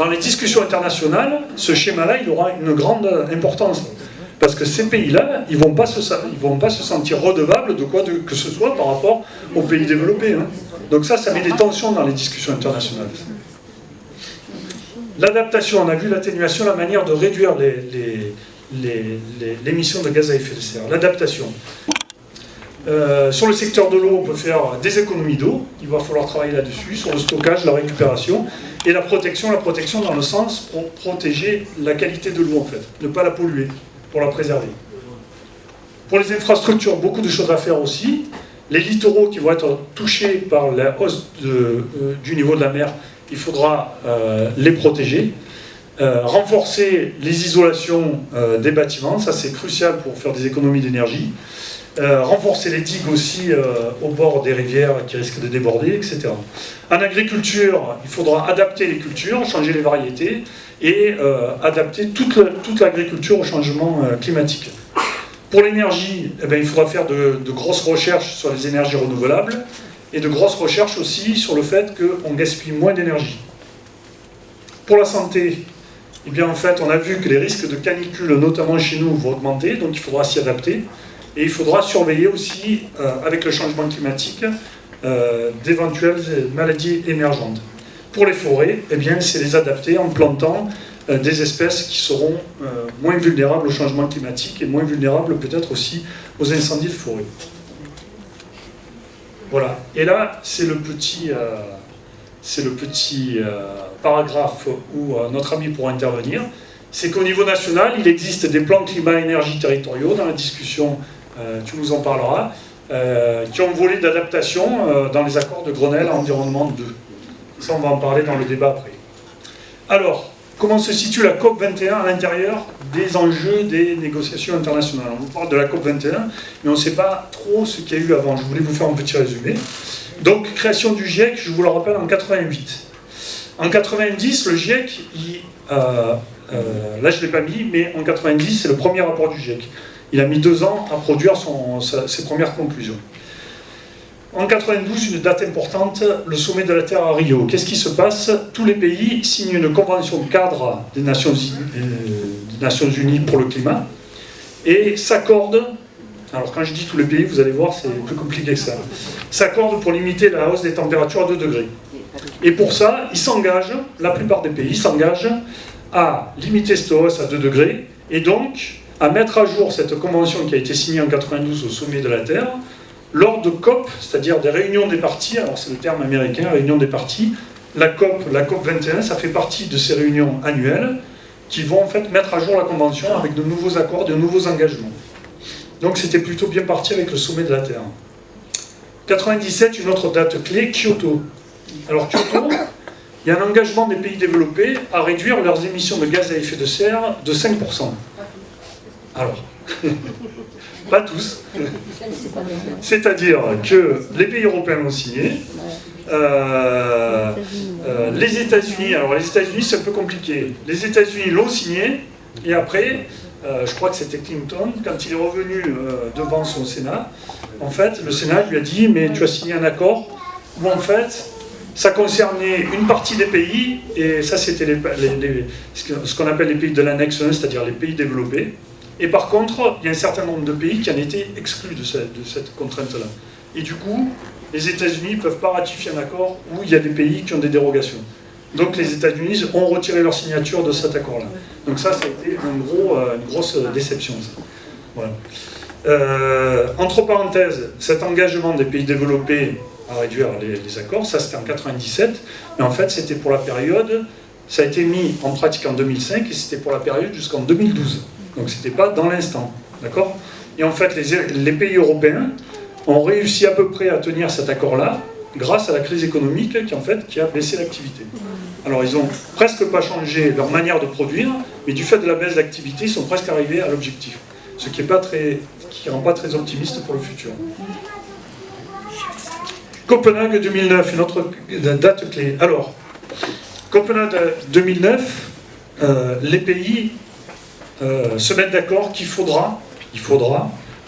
les discussions internationales, ce schéma-là, il aura une grande importance. Parce que ces pays-là, ils ne vont pas se sentir redevables de quoi que ce soit par rapport aux pays développés. Hein. Donc ça met des tensions dans les discussions internationales. L'adaptation, on a vu l'atténuation, la manière de réduire l'émission de gaz à effet de serre. L'adaptation. Sur le secteur de l'eau, on peut faire des économies d'eau. Il va falloir travailler là-dessus, sur le stockage, la récupération. Et la protection dans le sens pour protéger la qualité de l'eau, en fait. Ne pas la polluer, pour la préserver. Pour les infrastructures, beaucoup de choses à faire aussi. Les littoraux qui vont être touchés par la hausse du niveau de la mer, il faudra les protéger. Renforcer les isolations des bâtiments, ça c'est crucial pour faire des économies d'énergie. Renforcer les digues aussi au bord des rivières qui risquent de déborder, etc. En agriculture, il faudra adapter les cultures, changer les variétés et adapter toute l'agriculture au changement climatique. Pour l'énergie, eh bien, il faudra faire de grosses recherches sur les énergies renouvelables et de grosses recherches aussi sur le fait qu'on gaspille moins d'énergie. Pour la santé, eh bien, en fait, on a vu que les risques de canicule, notamment chez nous, vont augmenter, donc il faudra s'y adapter. Et il faudra surveiller aussi, avec le changement climatique, d'éventuelles maladies émergentes. Pour les forêts, eh bien, c'est les adapter en plantant des espèces qui seront moins vulnérables au changement climatique et moins vulnérables peut-être aussi aux incendies de forêt. Voilà. Et là, c'est le petit paragraphe où notre ami pourra intervenir. C'est qu'au niveau national, il existe des plans climat-énergie territoriaux dans la discussion, tu nous en parleras, qui ont volé d'adaptation dans les accords de Grenelle à environnement 2. Ça, on va en parler dans le débat après. Alors, comment se situe la COP21 à l'intérieur des enjeux des négociations internationales? On vous parle de la COP21, mais on ne sait pas trop ce qu'il y a eu avant. Je voulais vous faire un petit résumé. Donc, création du GIEC, je vous le rappelle, en 88. En 90, le GIEC, là je ne l'ai pas mis, mais en 90, c'est le premier rapport du GIEC. Il a mis 2 ans à produire ses premières conclusions. En 92, une date importante, le sommet de la Terre à Rio. Qu'est-ce qui se passe? Tous les pays signent une convention cadre des Nations Unies pour le climat et s'accordent, alors quand je dis tous les pays, vous allez voir, c'est plus compliqué que ça, s'accordent pour limiter la hausse des températures à 2 degrés. Et pour ça, ils s'engagent, la plupart des pays s'engagent à limiter cette hausse à 2 degrés et donc à mettre à jour cette convention qui a été signée en 92 au sommet de la Terre lors de COP, c'est-à-dire des réunions des parties, alors c'est le terme américain, réunion des parties. La COP 21, ça fait partie de ces réunions annuelles qui vont en fait mettre à jour la convention avec de nouveaux accords, de nouveaux engagements. Donc c'était plutôt bien parti avec le sommet de la Terre. 97, une autre date clé, Kyoto. Alors Kyoto, il y a un engagement des pays développés à réduire leurs émissions de gaz à effet de serre de 5%. Alors, pas tous. C'est-à-dire que les pays européens l'ont signé, les États-Unis, alors les États-Unis c'est un peu compliqué, les États-Unis l'ont signé, et après, je crois que c'était Clinton, quand il est revenu devant son Sénat, en fait, le Sénat lui a dit, mais tu as signé un accord où en fait, ça concernait une partie des pays, et ça c'était ce qu'on appelle les pays de l'annexe 1, c'est-à-dire les pays développés. Et par contre, il y a un certain nombre de pays qui en étaient exclus de cette contrainte-là. Et du coup, les États-Unis ne peuvent pas ratifier un accord où il y a des pays qui ont des dérogations. Donc les États-Unis ont retiré leur signature de cet accord-là. Donc ça a été une grosse déception. Ça. Voilà. Entre parenthèses, cet engagement des pays développés à réduire les accords, ça c'était en 97, mais en fait c'était pour la période, ça a été mis en pratique en 2005 et c'était pour la période jusqu'en 2012. Donc c'était pas dans l'instant, d'accord? Et en fait les pays européens ont réussi à peu près à tenir cet accord-là grâce à la crise économique qui a baissé l'activité. Alors ils n'ont presque pas changé leur manière de produire, mais du fait de la baisse d'activité, ils sont presque arrivés à l'objectif. Ce qui ne rend pas très optimiste pour le futur. Copenhague 2009, une autre date clé. Alors, Copenhague 2009, les pays se mettent d'accord qu'il faudra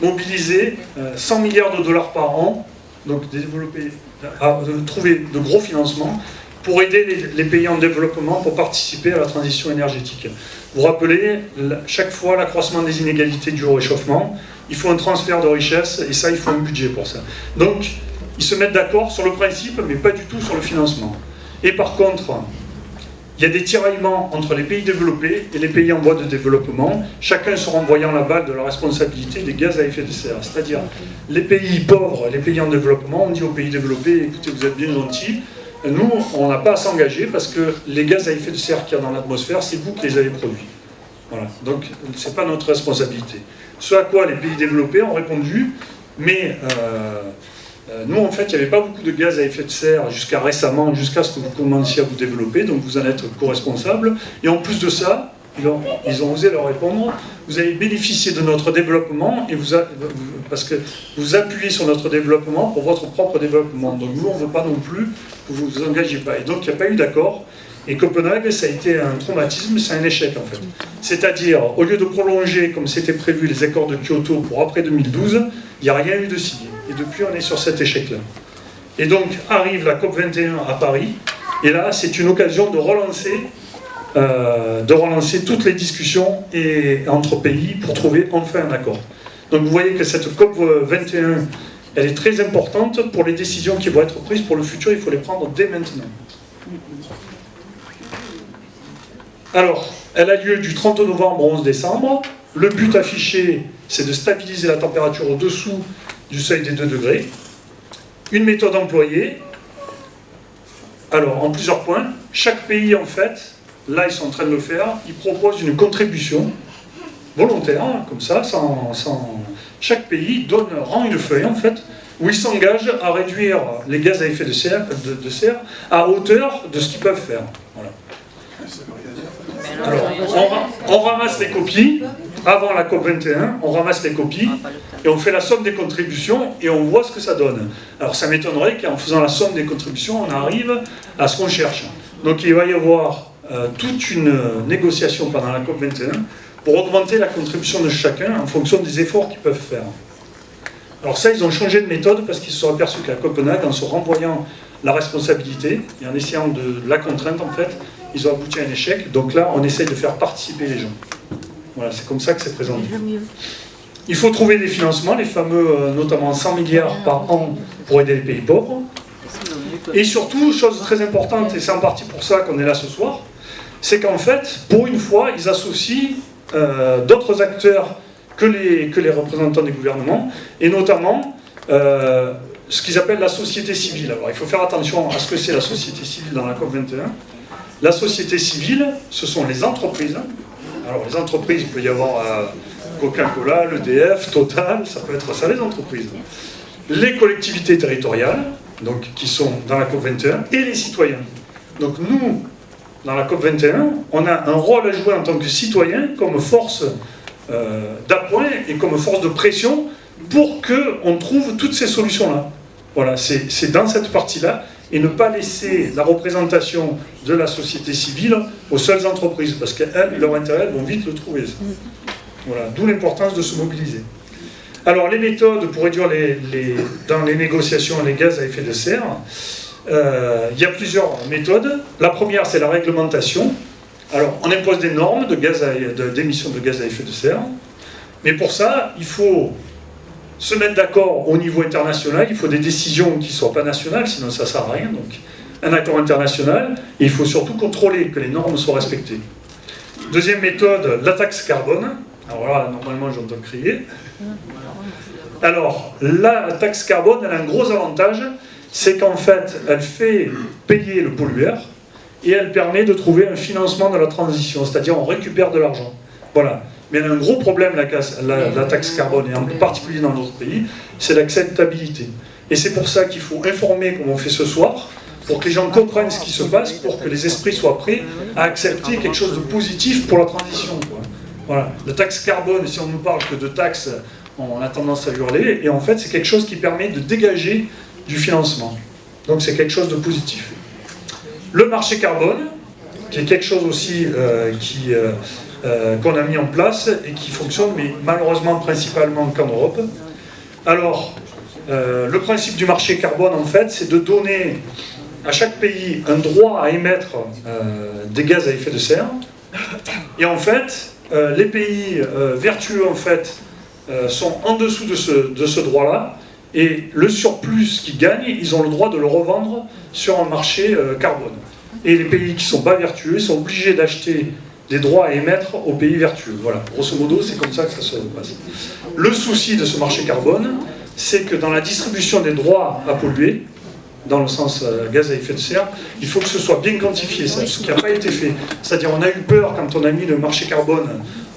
mobiliser 100 milliards de dollars par an, donc trouver de gros financements pour aider les pays en développement pour participer à la transition énergétique. Vous vous rappelez, chaque fois l'accroissement des inégalités dû au réchauffement, il faut un transfert de richesse et ça, il faut un budget pour ça. Donc, ils se mettent d'accord sur le principe, mais pas du tout sur le financement. Et par contre, il y a des tiraillements entre les pays développés et les pays en voie de développement, chacun se renvoyant la balle de la responsabilité des gaz à effet de serre. C'est-à-dire, les pays pauvres, les pays en développement, on dit aux pays développés, écoutez, vous êtes bien gentils, nous, on n'a pas à s'engager parce que les gaz à effet de serre qu'il y a dans l'atmosphère, c'est vous qui les avez produits. Voilà. Donc, ce n'est pas notre responsabilité. Ce à quoi les pays développés ont répondu, mais nous, en fait, il n'y avait pas beaucoup de gaz à effet de serre jusqu'à récemment, jusqu'à ce que vous commenciez à vous développer, donc vous en êtes co-responsable. Et en plus de ça, ils ont osé leur répondre, vous avez bénéficié de notre développement, et parce que vous appuyez sur notre développement pour votre propre développement. Donc nous, on ne veut pas non plus que vous vous engagez pas. Et donc, il n'y a pas eu d'accord. Et Copenhague, ça a été un traumatisme, c'est un échec en fait. C'est-à-dire, au lieu de prolonger, comme c'était prévu, les accords de Kyoto pour après 2012, il n'y a rien eu de signé. Et depuis, on est sur cet échec-là. Et donc, arrive la COP21 à Paris, et là, c'est une occasion de relancer toutes les discussions entre pays pour trouver enfin un accord. Donc vous voyez que cette COP21, elle est très importante pour les décisions qui vont être prises pour le futur, il faut les prendre dès maintenant. Alors, elle a lieu du 30 novembre au 11 décembre. Le but affiché, c'est de stabiliser la température au-dessous du seuil des 2 degrés. Une méthode employée. Alors, en plusieurs points, chaque pays, en fait, là, ils sont en train de le faire, ils proposent une contribution volontaire, comme ça, chaque pays rend une feuille, en fait, où ils s'engagent à réduire les gaz à effet de serre à hauteur de ce qu'ils peuvent faire. Voilà. Alors, on ramasse les copies, avant la COP 21, on ramasse les copies et on fait la somme des contributions et on voit ce que ça donne. Alors ça m'étonnerait qu'en faisant la somme des contributions, on arrive à ce qu'on cherche. Donc il va y avoir toute une négociation pendant la COP 21 pour augmenter la contribution de chacun en fonction des efforts qu'ils peuvent faire. Alors ça, ils ont changé de méthode parce qu'ils se sont aperçus qu'à Copenhague, en se renvoyant la responsabilité et en essayant de la contrainte, en fait, ils ont abouti à un échec. Donc là, on essaye de faire participer les gens. Voilà, c'est comme ça que c'est présenté. Il faut trouver des financements, les fameux, notamment 100 milliards par an pour aider les pays pauvres. Et surtout, chose très importante, et c'est en partie pour ça qu'on est là ce soir, c'est qu'en fait, pour une fois, ils associent d'autres acteurs que les représentants des gouvernements, et notamment ce qu'ils appellent la société civile. Alors il faut faire attention à ce que c'est la société civile dans la COP21. La société civile, ce sont les entreprises. Alors les entreprises, il peut y avoir Coca-Cola, l'EDF, Total, ça peut être ça les entreprises. Les collectivités territoriales, donc, qui sont dans la COP21, et les citoyens. Donc nous, dans la COP21, on a un rôle à jouer en tant que citoyen, comme force d'appoint et comme force de pression pour qu'on trouve toutes ces solutions-là. Voilà, c'est dans cette partie-là, et ne pas laisser la représentation de la société civile aux seules entreprises, parce qu'elles, leur intérêt, elles vont vite le trouver. Voilà, d'où l'importance de se mobiliser. Alors, les méthodes pour réduire dans les négociations les gaz à effet de serre, il y a plusieurs méthodes. La première, c'est la réglementation. Alors, on impose des normes d'émissions de gaz à effet de serre, mais pour ça, il faut se mettre d'accord au niveau international, il faut des décisions qui ne soient pas nationales, sinon ça ne sert à rien. Donc, un accord international, et il faut surtout contrôler que les normes soient respectées. Deuxième méthode, la taxe carbone. Alors là, normalement, j'entends crier. Alors, la taxe carbone, elle a un gros avantage, c'est qu'en fait, elle fait payer le pollueur, et elle permet de trouver un financement de la transition, c'est-à-dire on récupère de l'argent. Voilà. Mais elle a un gros problème, la taxe carbone, et en particulier dans notre pays, c'est l'acceptabilité. Et c'est pour ça qu'il faut informer, comme on fait ce soir, pour que les gens comprennent ce qui se passe, pour que les esprits soient prêts à accepter quelque chose de positif pour la transition, quoi. Voilà. La taxe carbone, si on ne parle que de taxes, on a tendance à hurler, et en fait c'est quelque chose qui permet de dégager du financement. Donc c'est quelque chose de positif. Le marché carbone, qui est quelque chose aussi qu'on a mis en place et qui fonctionne, mais malheureusement principalement qu'en Europe. Alors, le principe du marché carbone, en fait, c'est de donner à chaque pays un droit à émettre des gaz à effet de serre. Et en fait, les pays vertueux, en fait, sont en dessous de ce droit-là. Et le surplus qu'ils gagnent, ils ont le droit de le revendre sur un marché carbone. Et les pays qui ne sont pas vertueux sont obligés d'acheter des droits à émettre aux pays vertueux. Voilà, grosso modo, c'est comme ça que ça se passe. Le souci de ce marché carbone, c'est que dans la distribution des droits à polluer, dans le sens gaz à effet de serre, il faut que ce soit bien quantifié, ça, ce qui n'a pas été fait. C'est-à-dire, on a eu peur, quand on a mis le marché carbone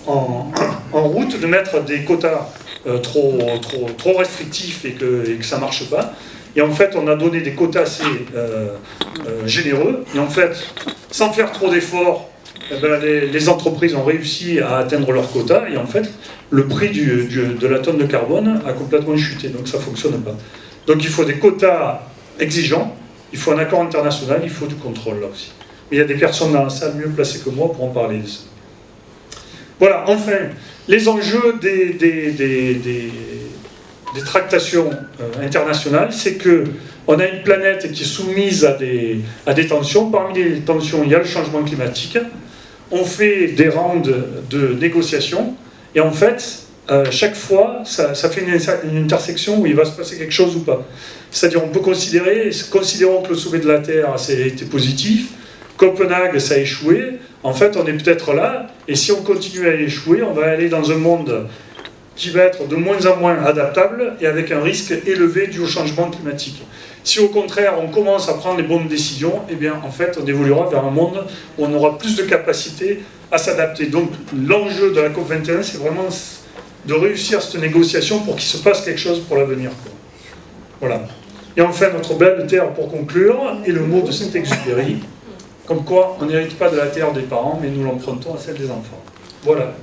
en route, de mettre des quotas trop restrictifs et que ça ne marche pas. Et en fait, on a donné des quotas assez généreux. Et en fait, sans faire trop d'efforts, les entreprises ont réussi à atteindre leurs quotas. Et en fait, le prix de la tonne de carbone a complètement chuté. Donc ça ne fonctionne pas. Donc il faut des quotas exigeants, il faut un accord international, il faut du contrôle là aussi. Mais il y a des personnes dans la salle mieux placées que moi pour en parler de ça. Voilà, enfin, les enjeux des tractations internationales, c'est qu'on a une planète qui est soumise à des tensions. Parmi les tensions, il y a le changement climatique. On fait des rounds de négociations, et en fait, chaque fois, ça fait une intersection où il va se passer quelque chose ou pas. C'est-à-dire, on peut considérons que le sommet de la Terre, ça a été positif, Copenhague, ça a échoué, en fait, on est peut-être là, et si on continue à échouer, on va aller dans un monde qui va être de moins en moins adaptable, et avec un risque élevé dû au changement climatique. Si au contraire, on commence à prendre les bonnes décisions, eh bien, en fait, on évoluera vers un monde où on aura plus de capacité à s'adapter. Donc, l'enjeu de la COP21, c'est vraiment de réussir cette négociation pour qu'il se passe quelque chose pour l'avenir. Voilà. Et enfin, notre belle terre, pour conclure, est le mot de Saint-Exupéry, comme quoi on n'hérite pas de la terre des parents, mais nous l'empruntons à celle des enfants. Voilà.